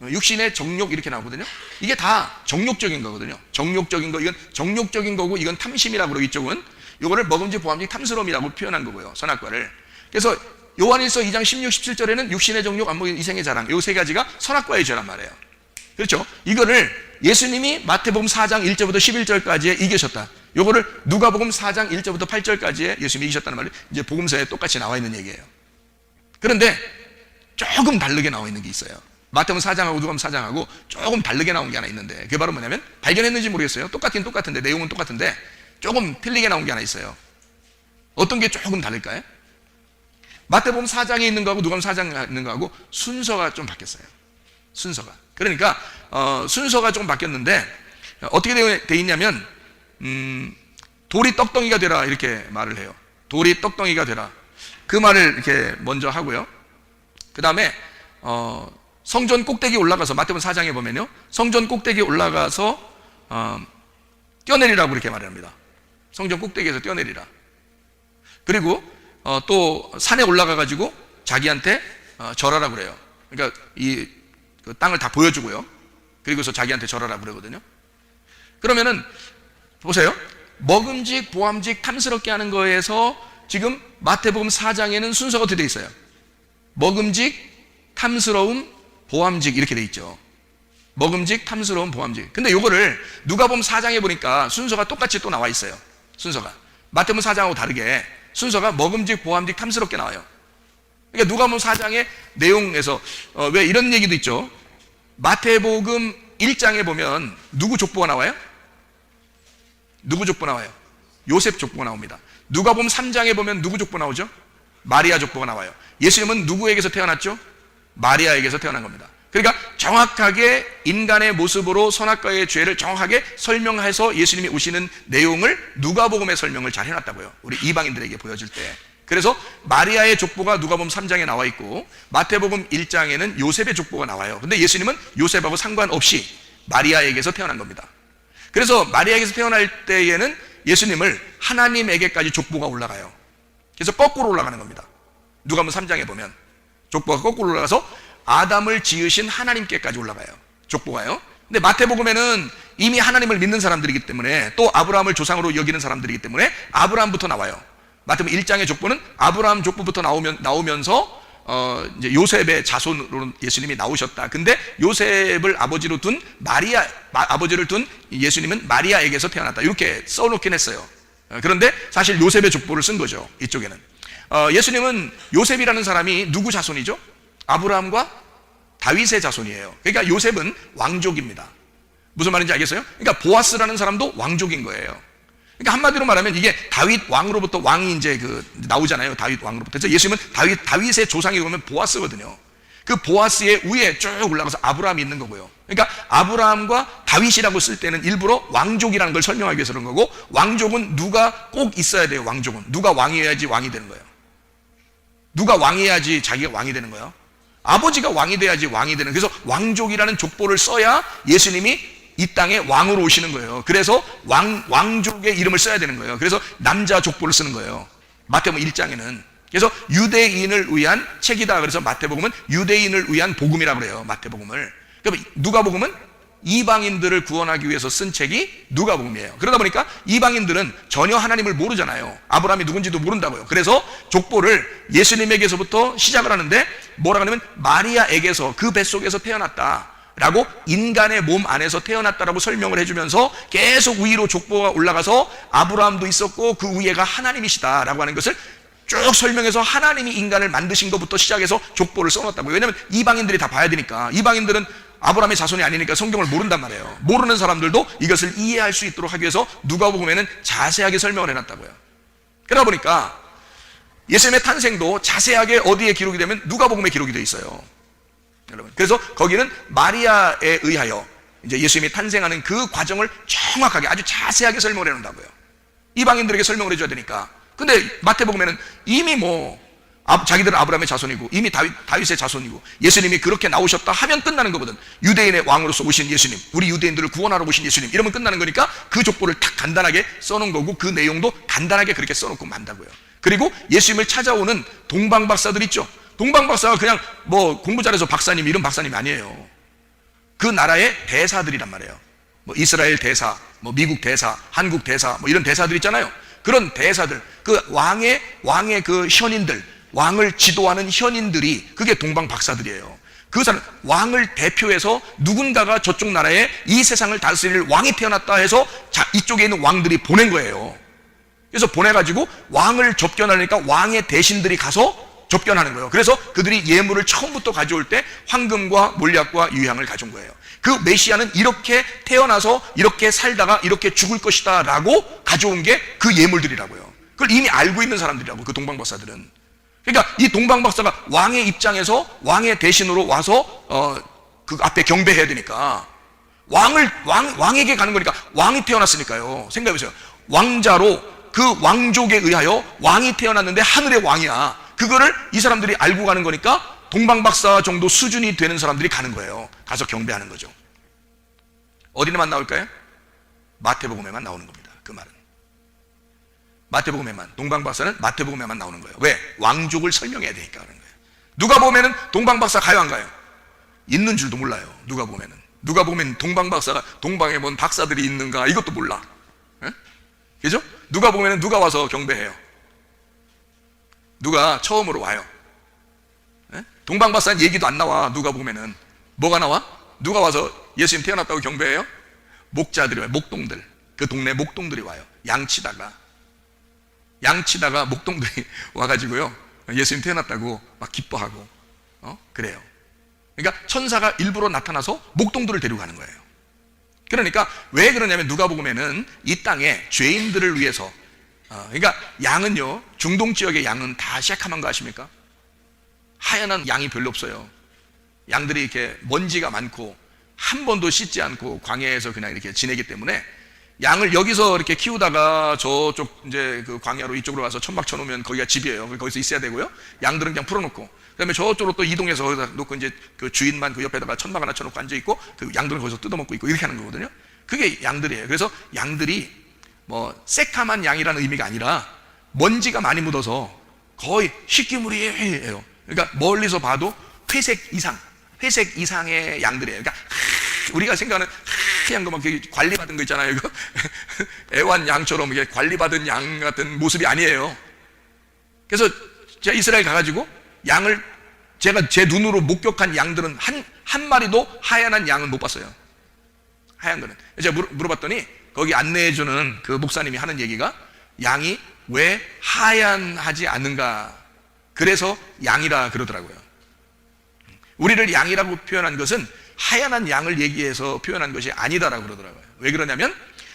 육신의 정욕 이렇게 나오거든요. 이게 다 정욕적인 거거든요. 정욕적인 거, 이건 정욕적인 거고 이건 탐심이라고 그러고 이쪽은 이거를 먹음직, 보암직, 탐스러움이라고 표현한 거고요. 선악과를. 그래서 요한일서 2장 16, 17절에는 육신의 정욕, 안목의, 이생의 자랑, 이 세 가지가 선악과의 죄란 말이에요. 그렇죠? 이거를 예수님이 마태복음 4장 1절부터 11절까지에 이기셨다. 요거를 누가복음 4장 1절부터 8절까지의 예수님이 이기셨다는 말이 이제 복음서에 똑같이 나와 있는 얘기예요. 그런데 조금 다르게 나와 있는 게 있어요. 마태복음 4장하고 누가복음 4장하고 조금 다르게 나온 게 하나 있는데, 그게 바로 뭐냐면, 발견했는지 모르겠어요. 똑같긴 똑같은데, 내용은 똑같은데 조금 틀리게 나온 게 하나 있어요. 어떤 게 조금 다를까요? 마태복음 4장에 있는 거하고 누가복음 4장에 있는 거하고 순서가 좀 바뀌었어요. 순서가. 그러니까 순서가 조금 바뀌었는데, 어떻게 되어 있냐면, 돌이 떡덩이가 되라 이렇게 말을 해요. 돌이 떡덩이가 되라, 그 말을 이렇게 먼저 하고요. 그 다음에 성전 꼭대기 올라가서, 마태복음 4장에 보면요, 성전 꼭대기 올라가서 뛰어내리라고 이렇게 말을 합니다. 성전 꼭대기에서 뛰어내리라. 그리고 또 산에 올라가 가지고 자기한테 절하라고 그래요. 그러니까 그 땅을 다 보여주고요. 그리고서 자기한테 절하라고 그러거든요. 그러면은 보세요. 먹음직, 보암직, 탐스럽게 하는 거에서 지금 마태복음 4장에는 순서가 어떻게 되어 있어요? 먹음직, 탐스러움, 보암직 이렇게 되어 있죠. 먹음직, 탐스러움, 보암직. 근데 요거를 누가복음 4장에 보니까 순서가 똑같이 또 나와 있어요. 순서가 마태복음 4장하고 다르게 순서가 먹음직, 보암직, 탐스럽게 나와요. 그러니까 누가복음 4장의 내용에서 왜 이런 얘기도 있죠. 마태복음 1장에 보면 누구 족보가 나와요? 누구 족보 나와요? 요셉 족보가 나옵니다. 누가복음 3장에 보면 누구 족보 나오죠? 마리아 족보가 나와요. 예수님은 누구에게서 태어났죠? 마리아에게서 태어난 겁니다. 그러니까 정확하게 인간의 모습으로 선악과의 죄를 정확하게 설명해서 예수님이 오시는 내용을 누가복음의 설명을 잘 해놨다고요. 우리 이방인들에게 보여줄 때. 그래서 마리아의 족보가 누가복음 3장에 나와 있고, 마태복음 1장에는 요셉의 족보가 나와요. 근데 예수님은 요셉하고 상관없이 마리아에게서 태어난 겁니다. 그래서 마리아에게서 태어날 때에는 예수님을 하나님에게까지 족보가 올라가요. 그래서 거꾸로 올라가는 겁니다. 누가복음 3장에 보면 족보가 거꾸로 올라가서 아담을 지으신 하나님께까지 올라가요. 족보가요. 근데 마태복음에는 이미 하나님을 믿는 사람들이기 때문에, 또 아브라함을 조상으로 여기는 사람들이기 때문에 아브라함부터 나와요. 마태복음 1장의 족보는 아브라함 족보부터 나오면서 이제 요셉의 자손으로 예수님이 나오셨다. 근데 요셉을 아버지로 둔 아버지를 둔 예수님은 마리아에게서 태어났다. 이렇게 써놓긴 했어요. 그런데 사실 요셉의 족보를 쓴 거죠. 이쪽에는. 예수님은 요셉이라는 사람이 누구 자손이죠? 아브라함과 다윗의 자손이에요. 그러니까 요셉은 왕족입니다. 무슨 말인지 알겠어요? 그러니까 보아스라는 사람도 왕족인 거예요. 그러니까 한마디로 말하면 이게 다윗 왕으로부터 왕이 이제 나오잖아요. 다윗 왕으로부터. 그래서 예수님은 다윗의 조상이 보면 보아스거든요. 그 보아스의 위에 쭉 올라가서 아브라함이 있는 거고요. 그러니까 아브라함과 다윗이라고 쓸 때는 일부러 왕족이라는 걸 설명하기 위해서 그런 거고, 왕족은 누가 꼭 있어야 돼요. 왕족은 누가 왕이어야지 왕이 되는 거예요. 누가 왕이어야지 자기가 왕이 되는 거예요. 아버지가 왕이 돼야지 왕이 되는. 그래서 왕족이라는 족보를 써야 예수님이 이 땅에 왕으로 오시는 거예요. 그래서 왕족의 이름을 써야 되는 거예요. 그래서 남자 족보를 쓰는 거예요. 마태복음 1장에는. 그래서 유대인을 위한 책이다. 그래서 마태복음은 유대인을 위한 복음이라고 그래요. 마태복음을. 그러니까 누가복음은 이방인들을 구원하기 위해서 쓴 책이 누가복음이에요. 그러다 보니까 이방인들은 전혀 하나님을 모르잖아요. 아브라함이 누군지도 모른다고요. 그래서 족보를 예수님에게서부터 시작을 하는데, 뭐라고 하냐면 마리아에게서, 그 뱃속에서 태어났다 라고, 인간의 몸 안에서 태어났다라고 설명을 해주면서 계속 위로 족보가 올라가서 아브라함도 있었고 그 위에가 하나님이시다라고 하는 것을 쭉 설명해서 하나님이 인간을 만드신 것부터 시작해서 족보를 써놨다고요. 왜냐하면 이방인들이 다 봐야 되니까. 이방인들은 아브라함의 자손이 아니니까 성경을 모른단 말이에요. 모르는 사람들도 이것을 이해할 수 있도록 하기 위해서 누가복음에는 자세하게 설명을 해놨다고요. 그러다 보니까 예수님의 탄생도 자세하게 어디에 기록이 되면 누가복음에 기록이 되어 있어요. 여러분, 그래서 거기는 마리아에 의하여 이제 예수님이 탄생하는 그 과정을 정확하게 아주 자세하게 설명을 해놓는다고요. 이방인들에게 설명을 해줘야 되니까. 근데 마태복음에는 이미 자기들은 아브라함의 자손이고 이미 다윗의 자손이고 예수님이 그렇게 나오셨다 하면 끝나는 거거든. 유대인의 왕으로서 오신 예수님, 우리 유대인들을 구원하러 오신 예수님, 이러면 끝나는 거니까 그 족보를 탁 간단하게 써놓은 거고, 그 내용도 간단하게 그렇게 써놓고 만다고요. 그리고 예수님을 찾아오는 동방박사들 있죠. 동방박사가 그냥 공부 잘해서 박사님, 이런 박사님이 아니에요. 그 나라의 대사들이란 말이에요. 이스라엘 대사, 미국 대사, 한국 대사, 이런 대사들 있잖아요. 그런 대사들, 그 왕의 그 현인들, 왕을 지도하는 현인들이, 그게 동방박사들이에요. 그 사람 왕을 대표해서 누군가가 저쪽 나라에 이 세상을 다스릴 왕이 태어났다 해서 이쪽에 있는 왕들이 보낸 거예요. 그래서 보내가지고 왕을 접견하니까 왕의 대신들이 가서 접견하는 거예요. 그래서 그들이 예물을 처음부터 가져올 때 황금과 몰약과 유향을 가져온 거예요. 그 메시아는 이렇게 태어나서 이렇게 살다가 이렇게 죽을 것이다 라고 가져온 게 그 예물들이라고요. 그걸 이미 알고 있는 사람들이라고, 그 동방박사들은. 그러니까 이 동방박사가 왕의 입장에서 왕의 대신으로 와서 그 앞에 경배해야 되니까 왕에게 가는 거니까, 왕이 태어났으니까요. 생각해보세요. 왕자로 그 왕족에 의하여 왕이 태어났는데 하늘의 왕이야. 그거를 이 사람들이 알고 가는 거니까 동방박사 정도 수준이 되는 사람들이 가는 거예요. 가서 경배하는 거죠. 어디에만 나올까요? 마태복음에만 나오는 겁니다. 그 말은 마태복음에만, 동방박사는 마태복음에만 나오는 거예요. 왜? 왕족을 설명해야 되니까 그런 거예요. 누가 보면은 동방박사 가요 안 가요? 있는 줄도 몰라요. 누가 보면 동방박사가 동방에 뭔 박사들이 있는가 이것도 몰라. 에? 그죠? 누가 보면은 누가 와서 경배해요? 누가 처음으로 와요? 에? 동방박사는 얘기도 안 나와. 누가 보면은 뭐가 나와? 누가 와서 예수님 태어났다고 경배해요? 목자들이 와요. 목동들. 그 동네 목동들이 와요. 양치다가 목동들이 와가지고요, 예수님 태어났다고 막 기뻐하고, 그래요. 그러니까 천사가 일부러 나타나서 목동들을 데리고 가는 거예요. 그러니까 왜 그러냐면 누가복음에는 이 땅에 죄인들을 위해서, 그러니까 양은요, 중동 지역의 양은 다 새카만 거 아십니까? 하얀 양이 별로 없어요. 양들이 이렇게 먼지가 많고 한 번도 씻지 않고 광야에서 그냥 이렇게 지내기 때문에 양을 여기서 이렇게 키우다가 저쪽 이제 그 광야로 이쪽으로 와서 천막 쳐놓으면 거기가 집이에요. 거기서 있어야 되고요. 양들은 그냥 풀어놓고, 그다음에 저쪽으로 또 이동해서 거기다 놓고 이제 그 주인만 그 옆에다가 천막 하나 쳐놓고 앉아 있고, 그 양들은 거기서 뜯어먹고 있고 이렇게 하는 거거든요. 그게 양들이에요. 그래서 양들이 뭐 새카만 양이라는 의미가 아니라 먼지가 많이 묻어서 거의 식기물이에요. 그러니까 멀리서 봐도 회색 이상의 양들이에요. 그러니까 우리가 생각하는 하얀 거 막 관리받은 거 있잖아요. 이거 애완 양처럼 이게 관리받은 양 같은 모습이 아니에요. 그래서 제가 이스라엘 가가지고 양을 제가 제 눈으로 목격한 양들은 한 마리도 하얀 양은 못 봤어요. 하얀 거는. 제가 물어봤더니 거기 안내해주는 그 목사님이 하는 얘기가, 양이 왜 하얀하지 않는가, 그래서 양이라 그러더라고요. 우리를 양이라고 표현한 것은 하얀 양을 얘기해서 표현한 것이 아니다라고 그러더라고요. 왜 그러냐면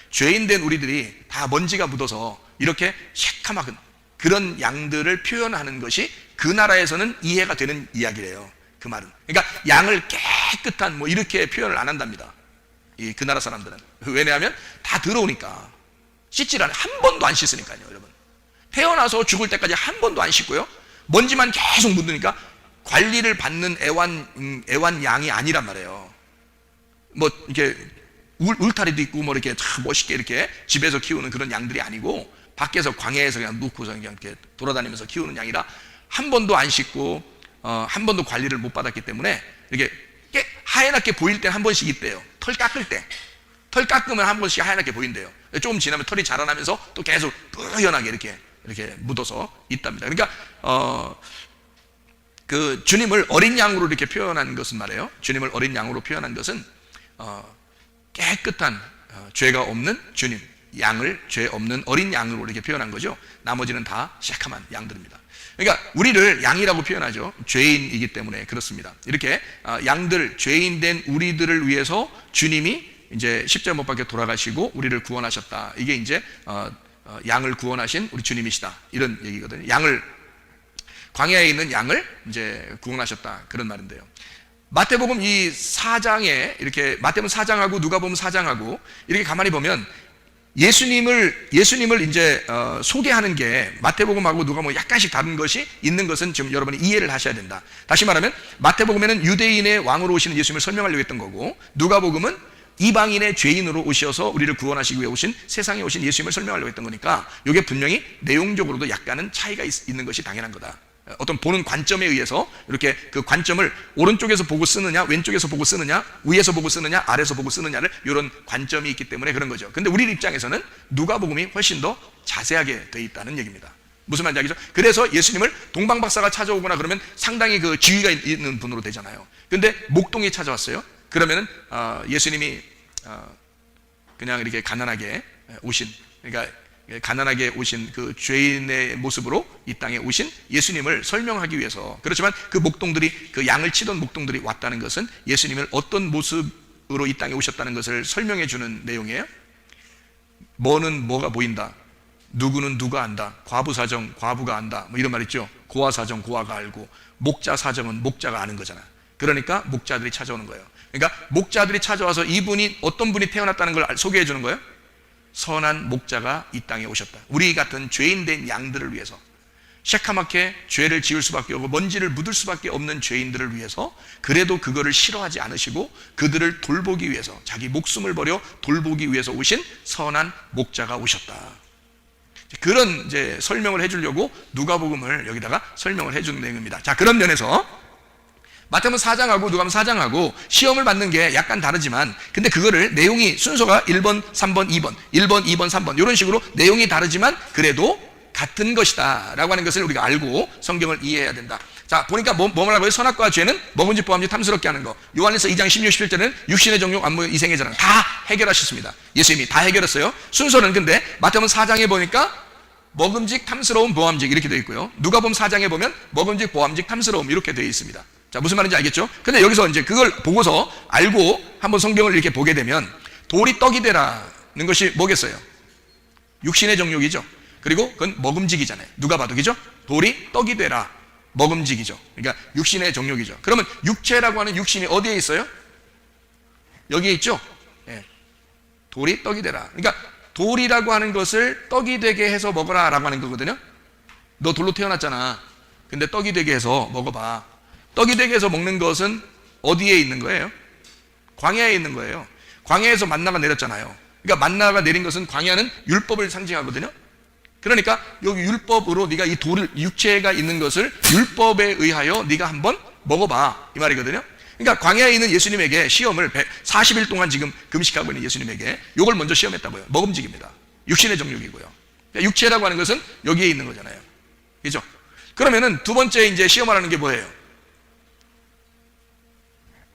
죄인된 우리들이 다 먼지가 묻어서 이렇게 새카만 그런 양들을 표현하는 것이 그 나라에서는 이해가 되는 이야기래요. 그 말은. 그러니까 양을 깨끗한 뭐 이렇게 표현을 안 한답니다. 그 나라 사람들은. 왜냐하면 다 더러우니까. 씻질 않아요. 한 번도 안 씻으니까요, 여러분. 태어나서 죽을 때까지 한 번도 안 씻고요. 먼지만 계속 묻으니까 관리를 받는 애완 양이 아니란 말이에요. 뭐 이렇게 울타리도 있고 뭐 이렇게 참 멋있게 이렇게 집에서 키우는 그런 양들이 아니고, 밖에서 광야에서 그냥 놓고서 그냥 이렇게 돌아다니면서 키우는 양이라 한 번도 안 씻고 한 번도 관리를 못 받았기 때문에 이렇게 하얗게 보일 때 한 번씩 있대요. 털 깎으면 한 번씩 하얗게 보인대요. 조금 지나면 털이 자라나면서 또 계속 뿌연하게 이렇게 묻어서 있답니다. 그러니까 그 주님을 어린 양으로 이렇게 표현한 것은 말이에요. 주님을 어린 양으로 표현한 것은 깨끗한 죄가 없는 주님, 양을 죄 없는 어린 양으로 이렇게 표현한 거죠. 나머지는 다 새카만 양들입니다. 그러니까 우리를 양이라고 표현하죠. 죄인이기 때문에 그렇습니다. 이렇게 양들, 죄인된 우리들을 위해서 주님이 이제 십자가 못 박혀 돌아가시고 우리를 구원하셨다. 이게 이제 양을 구원하신 우리 주님이시다, 이런 얘기거든요. 광야에 있는 양을 이제 구원하셨다, 그런 말인데요. 마태복음 이 4장에 이렇게, 마태복음 4장하고 누가복음 4장하고 이렇게 가만히 보면 예수님을 이제 소개하는 게 마태복음하고 누가복음 약간씩 다른 것이 있는 것은 지금 여러분이 이해를 하셔야 된다. 다시 말하면 마태복음에는 유대인의 왕으로 오시는 예수님을 설명하려고 했던 거고, 누가복음은 이방인의 죄인으로 오셔서 우리를 구원하시기 위해 오신, 세상에 오신 예수님을 설명하려고 했던 거니까 이게 분명히 내용적으로도 약간은 차이가 있는 것이 당연한 거다. 어떤 보는 관점에 의해서 이렇게 그 관점을 오른쪽에서 보고 쓰느냐, 왼쪽에서 보고 쓰느냐, 위에서 보고 쓰느냐, 아래에서 보고 쓰느냐를, 이런 관점이 있기 때문에 그런 거죠. 근데 우리 입장에서는 누가복음이 훨씬 더 자세하게 되어 있다는 얘기입니다. 무슨 말인지 알겠죠? 그래서 예수님을 동방박사가 찾아오거나 그러면 상당히 그 지위가 있는 분으로 되잖아요. 근데 목동이 찾아왔어요. 그러면은 예수님이 그냥 이렇게 가난하게 오신, 그러니까 가난하게 오신 그 죄인의 모습으로 이 땅에 오신 예수님을 설명하기 위해서, 그렇지만 그 목동들이, 그 양을 치던 목동들이 왔다는 것은 예수님을 어떤 모습으로 이 땅에 오셨다는 것을 설명해 주는 내용이에요. 뭐는 뭐가 보인다, 누구는 누가 안다, 과부 사정 과부가 안다, 뭐 이런 말 있죠. 고아 사정 고아가 알고, 목자 사정은 목자가 아는 거잖아. 그러니까 목자들이 찾아오는 거예요. 그러니까 목자들이 찾아와서 이분이 어떤 분이 태어났다는 걸 소개해 주는 거예요. 선한 목자가 이 땅에 오셨다. 우리 같은 죄인된 양들을 위해서, 새카맣게 죄를 지을 수밖에 없고 먼지를 묻을 수밖에 없는 죄인들을 위해서, 그래도 그거를 싫어하지 않으시고 그들을 돌보기 위해서, 자기 목숨을 버려 돌보기 위해서 오신 선한 목자가 오셨다. 그런 이제 설명을 해주려고 누가복음을 여기다가 설명을 해주는 내용입니다. 자, 그런 면에서 마태복음 4장하고 누가복음 4장하고 시험을 받는 게 약간 다르지만, 근데 그거를 내용이 순서가 1번, 3번, 2번, 1번, 2번, 3번 이런 식으로 내용이 다르지만 그래도 같은 것이다 라고 하는 것을 우리가 알고 성경을 이해해야 된다. 자, 보니까 뭐라고 해요? 선악과 죄는 먹은지 보암지 탐스럽게 하는 거. 요한일서 2장 16, 17절에는 육신의 정욕, 안무, 이생의 자랑 다 해결하셨습니다. 예수님이 다 해결했어요. 순서는 근데 마태복음 4장에 보니까 먹음직, 탐스러움, 보암직 이렇게 되어 있고요. 누가복음 4장에 보면 먹음직, 보암직, 탐스러움 이렇게 되어 있습니다. 자, 무슨 말인지 알겠죠? 근데 여기서 이제 그걸 보고서 알고 한번 성경을 이렇게 보게 되면, 돌이 떡이 되라는 것이 뭐겠어요? 육신의 정욕이죠. 그리고 그건 먹음직이잖아요. 누가 봐도, 그죠? 돌이 떡이 되라, 먹음직이죠. 그러니까 육신의 정욕이죠. 그러면 육체라고 하는 육신이 어디에 있어요? 여기에 있죠? 예. 돌이 떡이 되라. 그러니까 돌이라고 하는 것을 떡이 되게 해서 먹어라 라고 하는 거거든요. 너 돌로 태어났잖아. 근데 떡이 되게 해서 먹어봐. 떡이 되게 해서 먹는 것은 어디에 있는 거예요? 광야에 있는 거예요. 광야에서 만나가 내렸잖아요. 그러니까 만나가 내린 것은, 광야는 율법을 상징하거든요. 그러니까 여기 율법으로 네가 이 돌을, 육체가 있는 것을 율법에 의하여 네가 한번 먹어봐 이 말이거든요. 그러니까 광야에 있는 예수님에게 시험을 40일 동안 지금 금식하고 있는 예수님에게 요걸 먼저 시험했다고요. 먹음직입니다. 육신의 정욕이고요. 그러니까 육체라고 하는 것은 여기에 있는 거잖아요. 그죠? 그러면은 두 번째 이제 시험하라는 게 뭐예요?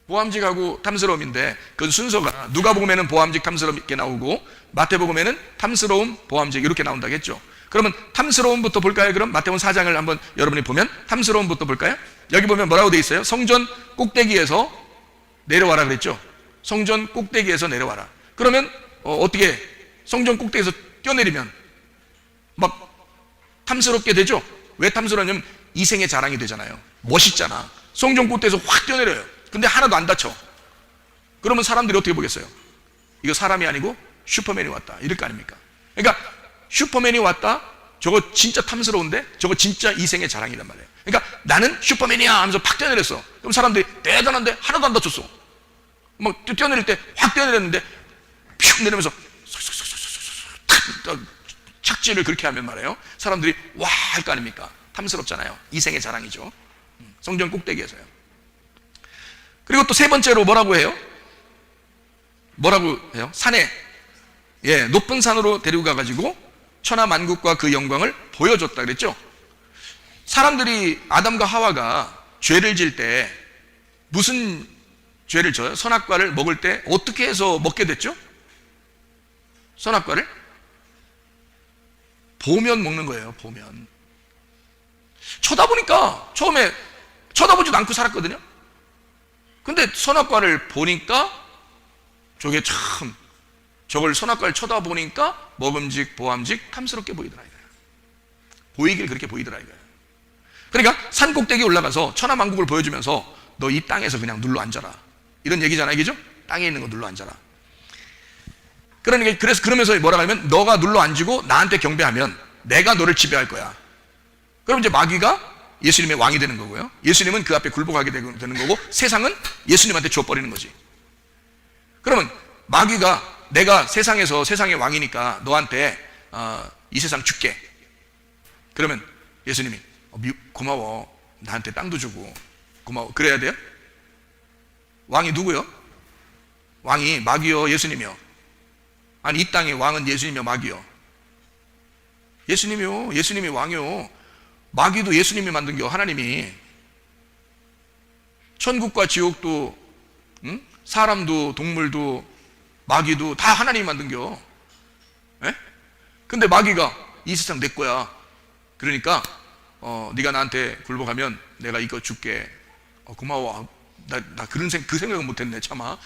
보암직하고 탐스러움인데, 그 순서가 누가복음에는 보암직 탐스럽게 나오고 마태복음에는 탐스러움 보암직 이렇게 나온다겠죠. 그러면 탐스러움부터 볼까요? 그럼 마태복음 4장을 한번 여러분이 보면 탐스러움부터 볼까요? 여기 보면 뭐라고 돼 있어요? 성전 꼭대기에서 내려와라 그랬죠. 성전 꼭대기에서 내려와라. 그러면 어떻게 성전 꼭대기에서 뛰어내리면 막 탐스럽게 되죠. 왜 탐스러우냐면 이생의 자랑이 되잖아요. 멋있잖아. 성전 꼭대기에서 확 뛰어내려요. 근데 하나도 안 다쳐. 그러면 사람들이 어떻게 보겠어요? 이거 사람이 아니고 슈퍼맨이 왔다 이럴 거 아닙니까? 그러니까 슈퍼맨이 왔다, 저거 진짜 탐스러운데 저거 진짜 이생의 자랑이란 말이에요. 그러니까 나는 슈퍼맨이야 하면서 팍 뛰어내렸어. 그럼 사람들이 대단한데 하나도 안 다쳤어. 막 뛰어내릴 때 확 뛰어내렸는데 퓨 내리면서 착지를 그렇게 하면 말이에요, 사람들이 와 할 거 아닙니까? 탐스럽잖아요. 이생의 자랑이죠. 성전 꼭대기에서요. 그리고 또 세 번째로 뭐라고 해요? 뭐라고 해요? 산에, 높은 산으로 데리고 가가지고 천하 만국과 그 영광을 보여줬다 그랬죠. 사람들이, 아담과 하와가 죄를 질 때 무슨 죄를 져요? 선악과를 먹을 때 어떻게 해서 먹게 됐죠? 선악과를 보면 먹는 거예요. 보면. 쳐다보니까, 처음에 쳐다보지도 않고 살았거든요. 근데 선악과를 보니까 저게 참, 저걸 선악과를 쳐다보니까 먹음직 보암직 탐스럽게 보이더라 이거야. 보이길 그렇게 보이더라 이거야. 그러니까 산 꼭대기에 올라가서 천하만국을 보여주면서 너 이 땅에서 그냥 눌러 앉아라 이런 얘기잖아요. 그죠? 땅에 있는 거 눌러 앉아라. 그러니까 그러면서 뭐라고 하면, 너가 눌러 앉고 나한테 경배하면 내가 너를 지배할 거야. 그럼 이제 마귀가 예수님의 왕이 되는 거고요. 예수님은 그 앞에 굴복하게 되는 거고, 세상은 예수님한테 줘버리는 거지. 그러면 마귀가, 내가 세상에서 세상의 왕이니까 너한테 이 세상 줄게. 그러면 예수님이 고마워, 나한테 땅도 주고 고마워, 그래야 돼요? 왕이 누구요? 왕이 마귀요 예수님이요? 아니, 이 땅의 왕은 예수님이요 마귀요? 예수님이요. 예수님이 왕이요. 마귀도 예수님이 만든 겨. 하나님이. 천국과 지옥도, 응? 사람도 동물도 마귀도 다 하나님이 만든 겨. 에? 근데 마귀가 이 세상 내 거야. 그러니까 네가 나한테 굴복하면 내가 이거 줄게. 고마워. 나 그 생각은 못했네. 참아.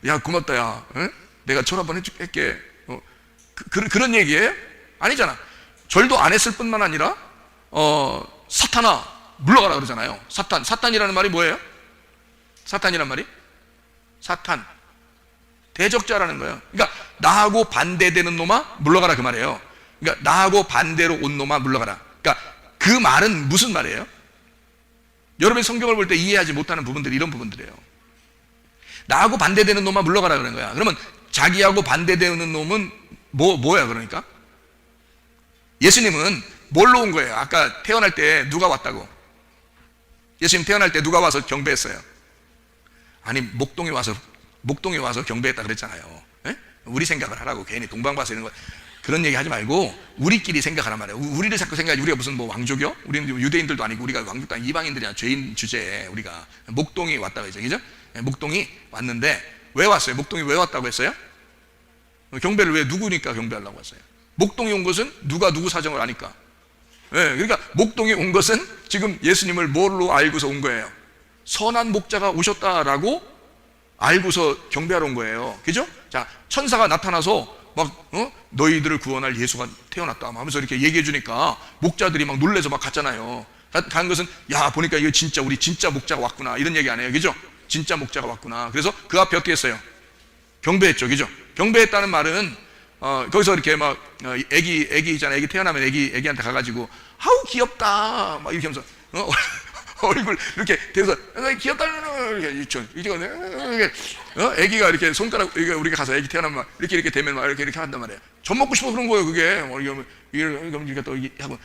야, 고맙다. 야, 응? 내가 절 한번 해줄게. 그런 얘기예요? 아니잖아. 절도 안 했을 뿐만 아니라 사탄아 물러가라 그러잖아요. 사탄이라는 말이 뭐예요? 사탄이란 말이? 사탄, 대적자라는 거예요. 그러니까 나하고 반대되는 놈아 물러가라 그 말이에요. 그러니까 나하고 반대로 온 놈아 물러가라. 그러니까 그 말은 무슨 말이에요? 여러분이 성경을 볼 때 이해하지 못하는 부분들이 이런 부분들이에요. 나하고 반대되는 놈아 물러가라 그러는 거야. 그러면 자기하고 반대되는 놈은 뭐야 그러니까? 예수님은 뭘로 온 거예요? 아까 태어날 때 누가 왔다고? 예수님 태어날 때 누가 와서 경배했어요? 아니, 목동에 와서 경배했다 그랬잖아요. 에? 우리 생각을 하라고. 괜히 동방 봐서 이런 거 그런 얘기 하지 말고 우리끼리 생각하란 말이에요. 우리를 자꾸 생각하지. 우리가 무슨 뭐 왕족이요? 우리는 유대인들도 아니고 우리가 왕족도 아니고 이방인들이야. 죄인 주제에 우리가 목동이 왔다고 했죠. 그죠? 목동이 왔는데 왜 왔어요? 목동이 왜 왔다고 했어요? 경배를 왜 누구니까 경배하려고 했어요? 목동이 온 것은 누가 누구 사정을 아니까. 그러니까 목동이 온 것은 지금 예수님을 뭘로 알고서 온 거예요? 선한 목자가 오셨다라고 알고서 경배하러 온 거예요. 그죠? 자, 천사가 나타나서 막 너희들을 구원할 예수가 태어났다 하면서 이렇게 얘기해 주니까 목자들이 막 놀래서 막 갔잖아요. 간 것은 야, 보니까 이거 진짜 우리 진짜 목자가 왔구나 이런 얘기 안 해요. 그죠? 진짜 목자가 왔구나. 그래서 그 앞에 어떻게 했어요? 경배했죠. 그죠? 경배했다는 말은 거기서 이렇게 막 애기 있잖아. 애기 태어나면 애기한테 가가지고 아우 귀엽다 막 이렇게 하면서 얼굴 이렇게 대서 귀엽다 이렇게 애기가 이렇게 손가락 우리가 가서 애기 태어나면 이렇게 대면 막 이렇게 한단 말이에요. 젖 먹고 싶어 그런 거예요. 그게 이게 또 하고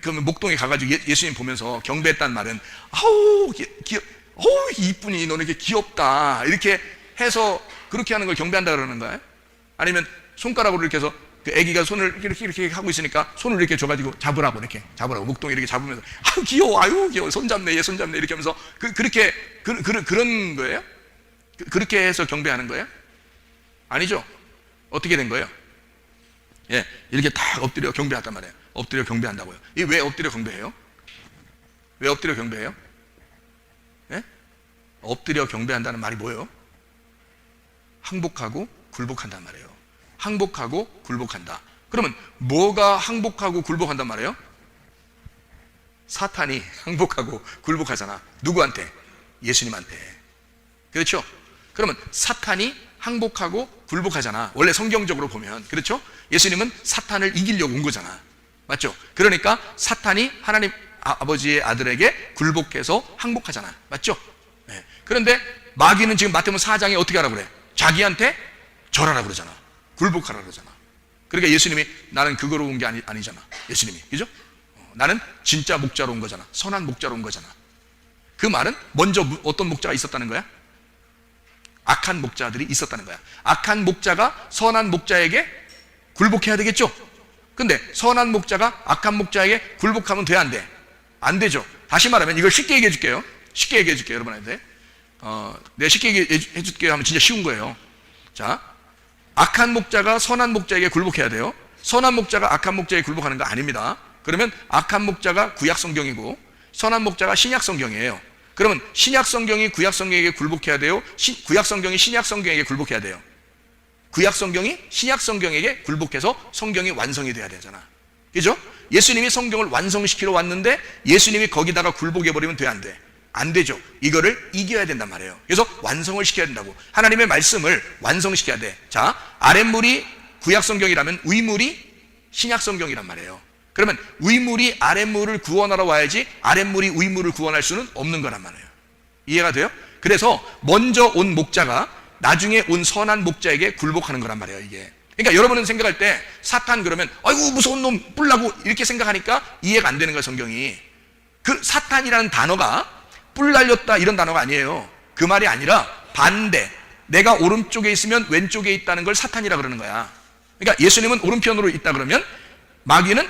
그러면 목동에 가가지고 예수님 보면서 경배했다는 말은 아우 어우 이쁘니 너는 이렇게 귀엽다 이렇게 해서 그렇게 하는 걸 경배한다 그러는 거예요? 아니면 손가락으로 이렇게 해서 그 애기가 손을 이렇게 하고 있으니까 손을 이렇게 줘가지고 잡으라고 목동이 이렇게 잡으면서 아유 귀여워 손잡네 얘 손잡네 이렇게 하면서 그런 거예요? 그렇게 해서 경배하는 거예요? 아니죠. 어떻게 된 거예요? 예, 이렇게 딱 엎드려 경배한단 말이에요. 엎드려 경배한다고요. 이게 왜 엎드려 경배해요? 왜 엎드려 경배해요? 예? 엎드려 경배한다는 말이 뭐예요? 항복하고 굴복한단 말이에요. 항복하고 굴복한다. 그러면 뭐가 항복하고 굴복한단 말이에요? 사탄이 항복하고 굴복하잖아. 누구한테? 예수님한테. 그렇죠? 그러면 사탄이 항복하고 굴복하잖아. 원래 성경적으로 보면. 그렇죠? 예수님은 사탄을 이기려고 온 거잖아. 맞죠? 그러니까 사탄이 하나님 아버지의 아들에게 굴복해서 항복하잖아. 맞죠? 네. 그런데 마귀는 지금 마태복음 4장에 어떻게 하라고 그래? 자기한테 절하라 그러잖아. 굴복하라 그러잖아. 그러니까 예수님이 나는 그거로 온 게 아니잖아. 예수님이. 그죠? 나는 진짜 목자로 온 거잖아. 선한 목자로 온 거잖아. 그 말은 먼저 어떤 목자가 있었다는 거야? 악한 목자들이 있었다는 거야. 악한 목자가 선한 목자에게 굴복해야 되겠죠? 근데 선한 목자가 악한 목자에게 굴복하면 돼, 안 돼? 안 되죠. 다시 말하면 이걸 쉽게 얘기해 줄게요. 쉽게 얘기해 줄게요, 여러분한테. 내가 쉽게 얘기해 줄게요 하면 진짜 쉬운 거예요. 자, 악한 목자가 선한 목자에게 굴복해야 돼요. 선한 목자가 악한 목자에게 굴복하는 거 아닙니다. 그러면 악한 목자가 구약 성경이고 선한 목자가 신약 성경이에요. 그러면 신약 성경이 구약 성경에게 굴복해야 돼요? 구약 성경이 신약 성경에게 굴복해야 돼요? 구약 성경이 신약 성경에게 굴복해서 성경이 완성이 돼야 되잖아. 그죠? 예수님이 성경을 완성시키러 왔는데 예수님이 거기다가 굴복해버리면 돼, 안 돼? 안 되죠. 이거를 이겨야 된단 말이에요. 그래서 완성을 시켜야 된다고. 하나님의 말씀을 완성시켜야 돼. 자, 아랫물이 구약 성경이라면 윗물이 신약 성경이란 말이에요. 그러면 윗물이 아랫물을 구원하러 와야지 아랫물이 윗물을 구원할 수는 없는 거란 말이에요. 이해가 돼요? 그래서 먼저 온 목자가 나중에 온 선한 목자에게 굴복하는 거란 말이에요, 이게. 그러니까 여러분은 생각할 때 사탄 그러면 아이고 무서운 놈 뿔나고 이렇게 생각하니까 이해가 안 되는 거예요, 성경이. 그 사탄이라는 단어가 뿔 날렸다 이런 단어가 아니에요. 그 말이 아니라 반대. 내가 오른쪽에 있으면 왼쪽에 있다는 걸 사탄이라 그러는 거야. 그러니까 예수님은 오른편으로 있다 그러면 마귀는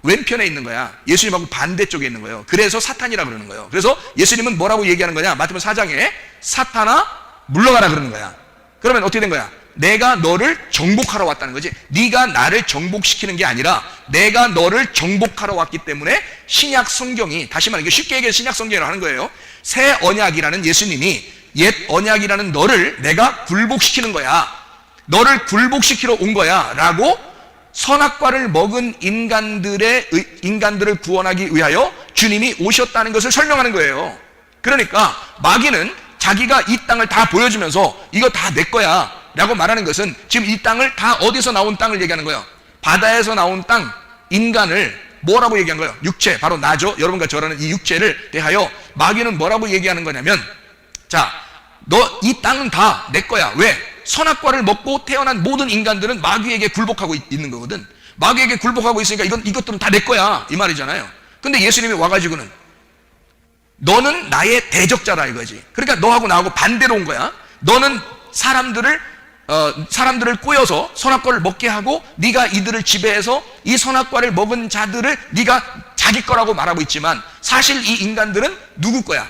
왼편에 있는 거야. 예수님하고 반대쪽에 있는 거예요. 그래서 사탄이라 그러는 거예요. 그래서 예수님은 뭐라고 얘기하는 거냐? 마태복음 4장에 사탄아 물러가라 그러는 거야. 그러면 어떻게 된 거야? 내가 너를 정복하러 왔다는 거지. 네가 나를 정복시키는 게 아니라 내가 너를 정복하러 왔기 때문에 신약 성경이, 다시 말해 쉽게 얘기해서 신약 성경이라고 하는 거예요. 새 언약이라는 예수님이 옛 언약이라는 너를 내가 굴복시키는 거야. 너를 굴복시키러 온 거야 라고 선악과를 먹은 인간들을 구원하기 위하여 주님이 오셨다는 것을 설명하는 거예요. 그러니까 마귀는 자기가 이 땅을 다 보여주면서 이거 다 내 거야 라고 말하는 것은 지금 이 땅을 다 어디서 나온 땅을 얘기하는 거예요? 바다에서 나온 땅, 인간을 뭐라고 얘기한 거예요? 육체, 바로 나죠. 여러분과 저라는 이 육체를 대하여 마귀는 뭐라고 얘기하는 거냐면, 자, 너 이 땅은 다 내 거야. 왜? 선악과를 먹고 태어난 모든 인간들은 마귀에게 굴복하고 있는 거거든. 마귀에게 굴복하고 있으니까 이것들은 다 내 거야 이 말이잖아요. 근데 예수님이 와가지고는 너는 나의 대적자라 이거지. 그러니까 너하고 나하고 반대로 온 거야. 너는 사람들을 꼬여서 선악과를 먹게 하고 네가 이들을 지배해서 이 선악과를 먹은 자들을 네가 자기 거라고 말하고 있지만 사실 이 인간들은 누구 거야?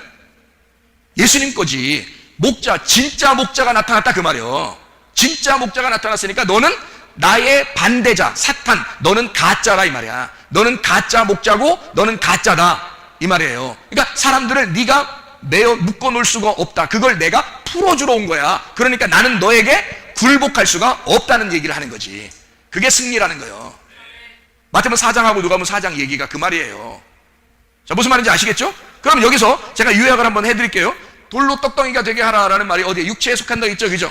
예수님 거지. 목자, 진짜 목자가 나타났다 그 말이요. 진짜 목자가 나타났으니까 너는 나의 반대자 사탄, 너는 가짜라 이 말이야. 너는 가짜 목자고 너는 가짜다 이 말이에요. 그러니까 사람들을 네가 묶어 놓을 수가 없다. 그걸 내가 풀어주러 온 거야. 그러니까 나는 너에게 굴복할 수가 없다는 얘기를 하는 거지. 그게 승리라는 거예요. 마태복음 4장하고 누가복음 4장 얘기가 그 말이에요. 자, 무슨 말인지 아시겠죠? 그럼 여기서 제가 요약을 한번 해드릴게요. 돌로 떡덩이가 되게 하라라는 말이 어디에? 육체에 속한다 있죠, 그죠?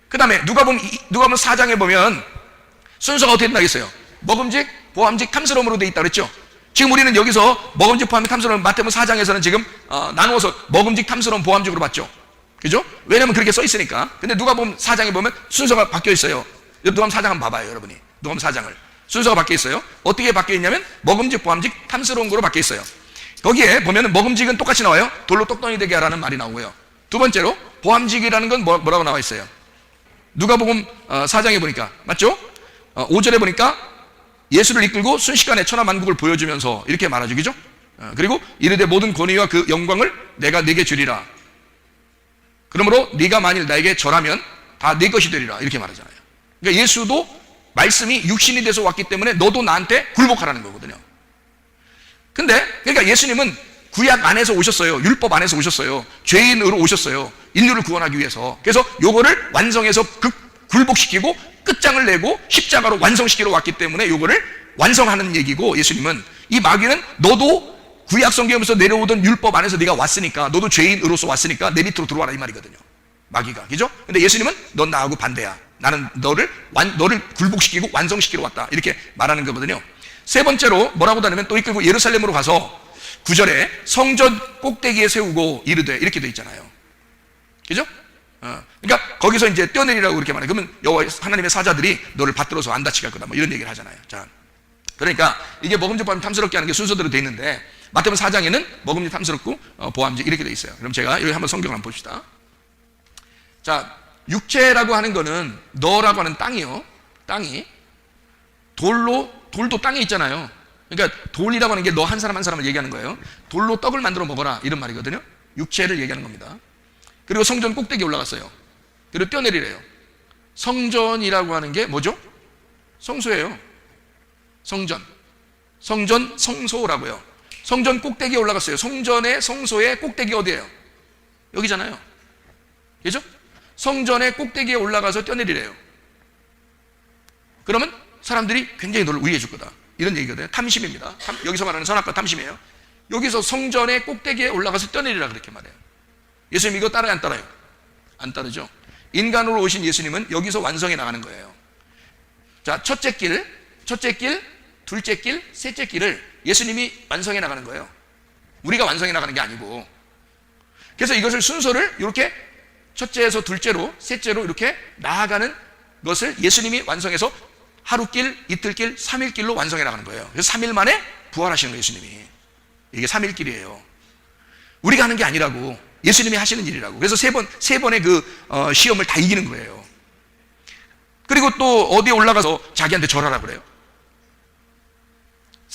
그 다음에 누가복음 4장에 보면 순서가 어떻게 된다고 했어요? 먹음직, 보암직, 탐스러움으로 돼 있다 그랬죠? 지금 우리는 여기서 먹음직, 보암직, 탐스러움, 마태복음 4장에서는 지금 나누어서 먹음직, 탐스러움, 보암직으로 봤죠? 그죠? 왜냐면 그렇게 써 있으니까. 근데 누가복음 4장에 보면 순서가 바뀌어 있어요. 누가복음 4장 한번 봐봐요, 여러분이. 누가복음 4장을. 순서가 바뀌어 있어요. 어떻게 바뀌어 있냐면 먹음직, 보암직, 탐스러운 거로 바뀌어 있어요. 거기에 보면은 먹음직은 똑같이 나와요. 돌로 떡덩이 되게 하라는 말이 나오고요. 두 번째로 보암직이라는 건 뭐라고 나와 있어요? 누가복음 4장에 보니까 맞죠? 5절에 보니까 예수를 이끌고 순식간에 천하만국을 보여주면서 이렇게 말하죠, 그죠? 그리고 이르되 모든 권위와 그 영광을 내가 네게 주리라. 그러므로 네가 만일 나에게 절하면 다 네 것이 되리라 이렇게 말하잖아요. 그러니까 예수도 말씀이 육신이 돼서 왔기 때문에 너도 나한테 굴복하라는 거거든요. 근데 그러니까 예수님은 구약 안에서 오셨어요. 율법 안에서 오셨어요. 죄인으로 오셨어요. 인류를 구원하기 위해서. 그래서 요거를 완성해서 굴복시키고 끝장을 내고 십자가로 완성시키러 왔기 때문에 요거를 완성하는 얘기고, 예수님은 이 마귀는 너도 구약 성경에서 내려오던 율법 안에서 네가 왔으니까, 너도 죄인으로서 왔으니까 내 밑으로 들어와라 이 말이거든요. 마귀가. 그죠? 근데 예수님은 넌 나하고 반대야. 나는 너를 굴복시키고 완성시키러 왔다. 이렇게 말하는 거거든요. 세 번째로 뭐라고 하냐면 또 이끌고 예루살렘으로 가서 9절에 성전 꼭대기에 세우고 이르되 이렇게 돼 있잖아요. 그죠? 그러니까 거기서 이제 뛰어내리라고 이렇게 말해요. 그러면 여호와 하나님의 사자들이 너를 받들어서 안 다치게 할 거다. 뭐 이런 얘기를 하잖아요. 자, 그러니까 이게 먹음직, 보암직, 탐스럽게 하는 게 순서대로 돼 있는데 마태복음 4장에는 먹음직, 탐스럽고 보암직 이렇게 돼 있어요. 그럼 제가 여기 한번 성경을 한번 봅시다. 자, 육체라고 하는 거는 너라고 하는 땅이요. 땅이 돌도 땅에 있잖아요. 그러니까 돌이라고 하는 게 너 한 사람 한 사람을 얘기하는 거예요. 돌로 떡을 만들어 먹어라 이런 말이거든요. 육체를 얘기하는 겁니다. 그리고 성전 꼭대기에 올라갔어요. 그리고 뛰어내리래요. 성전이라고 하는 게 뭐죠? 성소예요. 성전, 성소라고요. 성전 꼭대기에 올라갔어요. 성소의 꼭대기 어디예요? 여기잖아요. 그죠? 성전의 꼭대기에 올라가서 뛰어내리래요. 그러면 사람들이 굉장히 너를 위해 줄 거다 이런 얘기거든요. 탐심입니다. 여기서 말하는 선악과 탐심이에요. 여기서 성전의 꼭대기에 올라가서 뛰어내리라 그렇게 말해요. 예수님 이거 따라요 안 따라요? 안 따르죠. 인간으로 오신 예수님은 여기서 완성해 나가는 거예요. 자, 첫째 길, 둘째 길, 셋째 길을 예수님이 완성해 나가는 거예요. 우리가 완성해 나가는 게 아니고. 그래서 이것을 순서를 이렇게 첫째에서 둘째로, 셋째로 이렇게 나아가는 것을 예수님이 완성해서 하루길, 이틀길, 3일길로 완성해 나가는 거예요. 그래서 3일 만에 부활하시는 거예요, 예수님이. 이게 3일길이에요. 우리가 하는 게 아니라고, 예수님이 하시는 일이라고. 그래서 세 번의 시험을 다 이기는 거예요. 그리고 또 어디에 올라가서 자기한테 절하라 그래요.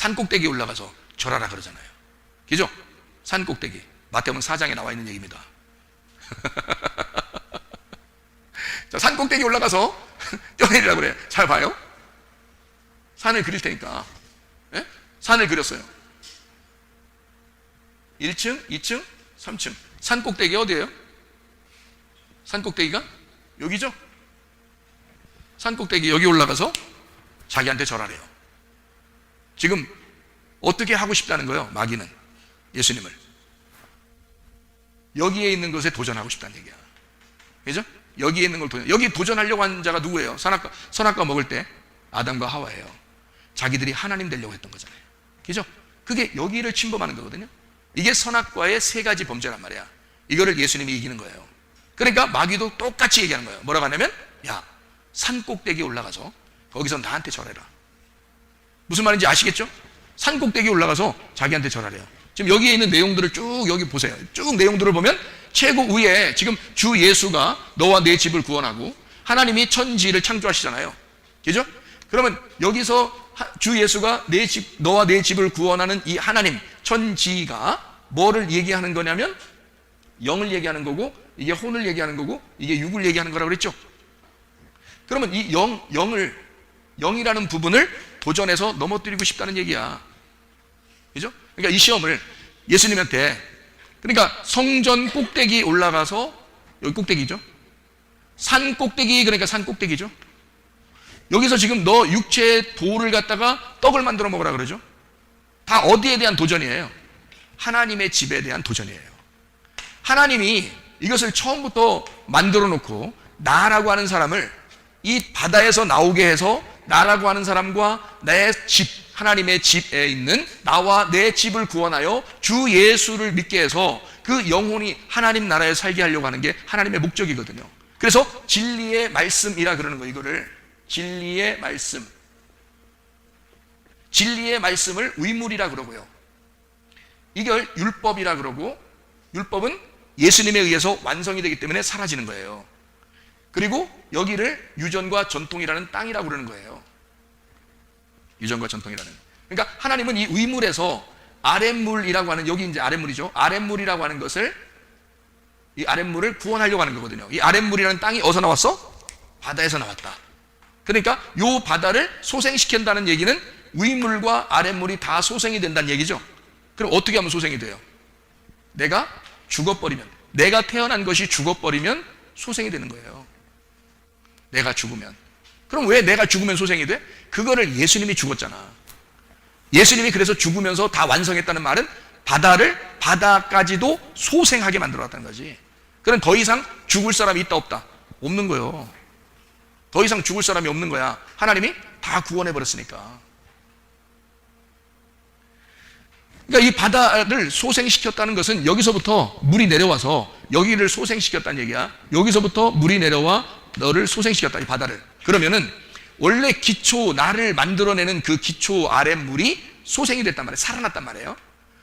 산 꼭대기에 올라가서 절하라 그러잖아요. 그죠? 산 꼭대기. 마태복음 4장에 나와 있는 얘기입니다. 자, 산 꼭대기에 올라가서 뛰어내리라고 그래요. 잘 봐요. 산을 그릴 테니까. 예? 산을 그렸어요. 1층, 2층, 3층. 산 꼭대기 어디예요? 산 꼭대기가 여기죠? 산 꼭대기 여기 올라가서 자기한테 절하래요. 지금 어떻게 하고 싶다는 거예요? 마귀는 예수님을 여기에 있는 것에 도전하고 싶다는 얘기야. 그죠? 여기에 있는 걸 여기 도전하려고 한 자가 누구예요? 선악과 먹을 때 아담과 하와예요. 자기들이 하나님 되려고 했던 거잖아요. 그죠? 그게 여기를 침범하는 거거든요. 이게 선악과의 세 가지 범죄란 말이야. 이거를 예수님이 이기는 거예요. 그러니까 마귀도 똑같이 얘기하는 거예요. 뭐라고 하냐면, 야, 산 꼭대기에 올라가서 거기서 나한테 절해라. 무슨 말인지 아시겠죠? 산 꼭대기에 올라가서 자기한테 절하래요. 지금 여기에 있는 내용들을 쭉 여기 보세요. 쭉 내용들을 보면 최고 위에 지금 주 예수가 너와 내 집을 구원하고 하나님이 천지를 창조하시잖아요. 그죠? 그러면 여기서 주 예수가 너와 내 집을 구원하는 이 하나님 천지가 뭐를 얘기하는 거냐면 영을 얘기하는 거고, 이게 혼을 얘기하는 거고, 이게 육을 얘기하는 거라고 그랬죠. 그러면 이 영이라는 부분을 도전해서 넘어뜨리고 싶다는 얘기야. 그죠? 그러니까 이 시험을 예수님한테, 그러니까 성전 꼭대기 올라가서, 여기 꼭대기죠? 산 꼭대기, 그러니까 산 꼭대기죠? 여기서 지금 너 육체의 돌을 갖다가 떡을 만들어 먹으라 그러죠? 다 어디에 대한 도전이에요? 하나님의 집에 대한 도전이에요. 하나님이 이것을 처음부터 만들어 놓고 나라고 하는 사람을 이 바다에서 나오게 해서 나라고 하는 사람과 내 집, 하나님의 집에 있는 나와 내 집을 구원하여 주 예수를 믿게 해서 그 영혼이 하나님 나라에 살게 하려고 하는 게 하나님의 목적이거든요. 그래서 진리의 말씀이라 그러는 거예요. 이거를 진리의 말씀, 진리의 말씀을 의물이라 그러고요. 이걸 율법이라 그러고, 율법은 예수님에 의해서 완성이 되기 때문에 사라지는 거예요. 그리고 여기를 유전과 전통이라는 땅이라고 그러는 거예요. 유전과 전통이라는. 그러니까 하나님은 이 의물에서 아랫물이라고 하는, 여기 이제 아랫물이죠. 아랫물이라고 하는 것을, 이 아랫물을 구원하려고 하는 거거든요. 이 아랫물이라는 땅이 어디서 나왔어? 바다에서 나왔다. 그러니까 이 바다를 소생시킨다는 얘기는 위물과 아랫물이 다 소생이 된다는 얘기죠. 그럼 어떻게 하면 소생이 돼요? 내가 죽어버리면, 내가 태어난 것이 죽어버리면 소생이 되는 거예요. 내가 죽으면. 그럼 왜 내가 죽으면 소생이 돼? 그거를 예수님이 죽었잖아. 예수님이 그래서 죽으면서 다 완성했다는 말은 바다까지도 소생하게 만들어놨다는 거지. 그럼 더 이상 죽을 사람이 있다 없다? 없는 거예요. 더 이상 죽을 사람이 없는 거야. 하나님이 다 구원해버렸으니까. 그러니까 이 바다를 소생시켰다는 것은 여기서부터 물이 내려와서 여기를 소생시켰다는 얘기야. 여기서부터 물이 내려와 너를 소생시켰다, 이 바다를. 그러면은 원래 기초, 나를 만들어내는 그 기초 아랫물이 소생이 됐단 말이에요. 살아났단 말이에요.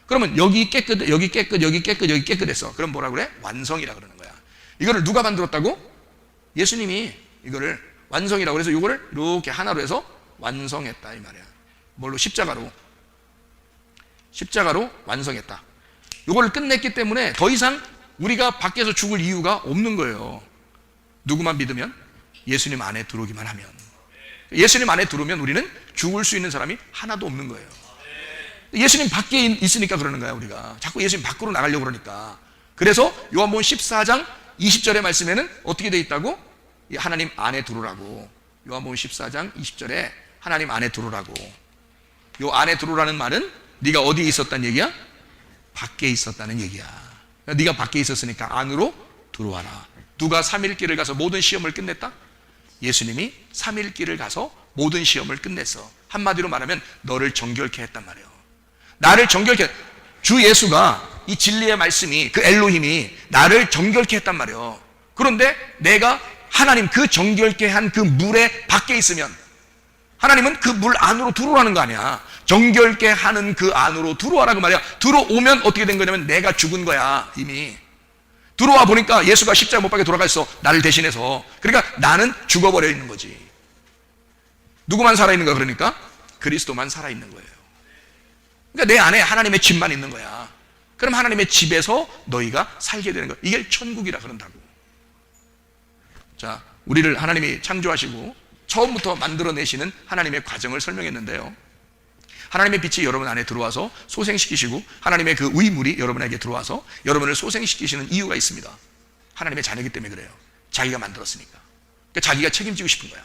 그러면 여기 깨끗, 여기 깨끗, 여기 깨끗, 여기 깨끗했어. 그럼 뭐라 그래? 완성이라 그러는 거야. 이거를 누가 만들었다고? 예수님이 이거를 완성이라고 그래서 이거를 이렇게 하나로 해서 완성했다, 이 말이야. 뭘로? 십자가로 완성했다. 이거를 끝냈기 때문에 더 이상 우리가 밖에서 죽을 이유가 없는 거예요. 누구만 믿으면? 예수님 안에 들어오기만 하면. 예수님 안에 들어오면 우리는 죽을 수 있는 사람이 하나도 없는 거예요. 예수님 밖에 있으니까 그러는 거야. 우리가 자꾸 예수님 밖으로 나가려고 그러니까. 그래서 요한복음 14장 20절의 말씀에는 어떻게 돼 있다고? 하나님 안에 들어오라고. 요한복음 14장 20절에 하나님 안에 들어오라고. 요 안에 들어오라는 말은 네가 어디에 있었다는 얘기야? 밖에 있었다는 얘기야. 네가 밖에 있었으니까 안으로 들어와라. 누가 3일길을 가서 모든 시험을 끝냈다? 예수님이 3일길을 가서 모든 시험을 끝냈어. 한마디로 말하면 너를 정결케 했단 말이에요. 나를 정결케, 주 예수가, 이 진리의 말씀이, 그 엘로힘이 나를 정결케 했단 말이에요. 그런데 내가 하나님 그 정결케 한 그 물에 밖에 있으면 하나님은 그 물 안으로 들어오라는 거 아니야. 정결케 하는 그 안으로 들어와라고 말이야. 들어오면 어떻게 된 거냐면 내가 죽은 거야. 이미 들어와 보니까 예수가 십자가 못 박혀 돌아가 있어. 나를 대신해서. 그러니까 나는 죽어버려 있는 거지. 누구만 살아있는 거야? 그러니까 그리스도만 살아있는 거예요. 그러니까 내 안에 하나님의 집만 있는 거야. 그럼 하나님의 집에서 너희가 살게 되는 거야. 이게 천국이라 그런다고. 자, 우리를 하나님이 창조하시고 처음부터 만들어내시는 하나님의 과정을 설명했는데요, 하나님의 빛이 여러분 안에 들어와서 소생시키시고 하나님의 그 의물이 여러분에게 들어와서 여러분을 소생시키시는 이유가 있습니다. 하나님의 자녀이기 때문에 그래요. 자기가 만들었으니까. 그러니까 자기가 책임지고 싶은 거야.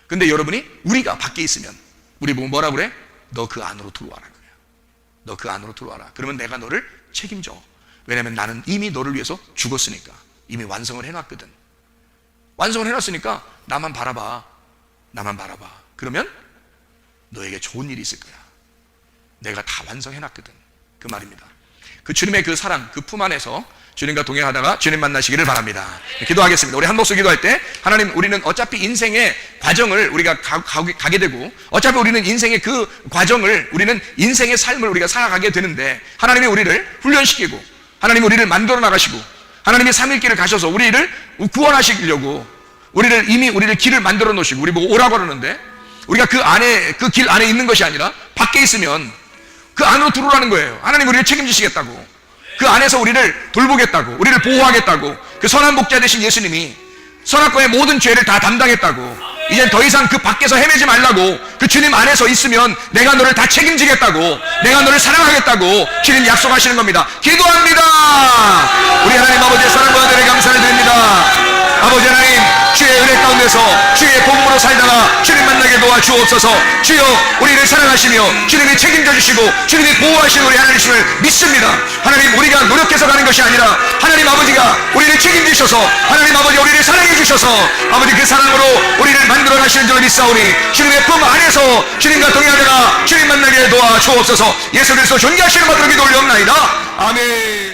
근데 여러분이, 우리가 밖에 있으면 우리 보고 뭐라 그래? 너 그 안으로 들어와라 그래요. 너 그 안으로 들어와라. 그러면 내가 너를 책임져. 왜냐하면 나는 이미 너를 위해서 죽었으니까. 이미 완성을 해놨거든. 완성을 해놨으니까 나만 바라봐. 나만 바라봐. 그러면 너에게 좋은 일이 있을 거야. 내가 다 완성해놨거든. 그 말입니다. 그 주님의 그 사랑, 그 품 안에서 주님과 동행하다가 주님 만나시기를 바랍니다. 기도하겠습니다. 우리 한 목소리 기도할 때, 하나님, 우리는 어차피 인생의 과정을 우리가 가게 되고, 어차피 우리는 인생의 그 과정을, 우리는 인생의 삶을 우리가 살아가게 되는데, 하나님이 우리를 훈련시키고 하나님이 우리를 만들어 나가시고 하나님이 3일길을 가셔서 우리를 구원하시려고 이미 우리를 길을 만들어 놓으시고 우리 보고 오라고 그러는데, 우리가 그 안에, 그 길 안에 있는 것이 아니라 밖에 있으면 그 안으로 들어오라는 거예요. 하나님 우리를 책임지시겠다고, 그 안에서 우리를 돌보겠다고, 우리를 보호하겠다고, 그 선한 목자 되신 예수님이 선악과의 모든 죄를 다 담당했다고, 이젠 더 이상 그 밖에서 헤매지 말라고, 그 주님 안에서 있으면 내가 너를 다 책임지겠다고, 내가 너를 사랑하겠다고 주님 약속하시는 겁니다. 기도합니다. 우리 하나님 아버지의 사랑과 은혜에 감사를 드립니다. 아버지 하나님, 주의 은혜 가운데서 주의 복음으로 살다가 주님 만나게 도와주옵소서. 주여, 우리를 사랑하시며 주님이 책임져 주시고 주님이 보호하시는 우리 하나님을 믿습니다. 하나님, 우리가 노력해서 가는 것이 아니라 하나님 아버지가 우리를 책임지셔서, 하나님 아버지 우리를 사랑해 주셔서 아버지 그 사랑으로 우리를 만들어 가시는 줄 믿사오니, 주님의 품 안에서 주님과 동행하다가 주님 만나게 도와주옵소서. 예수 그리스도 존귀하시는 받들어 기도 올려옵나이다. 아멘.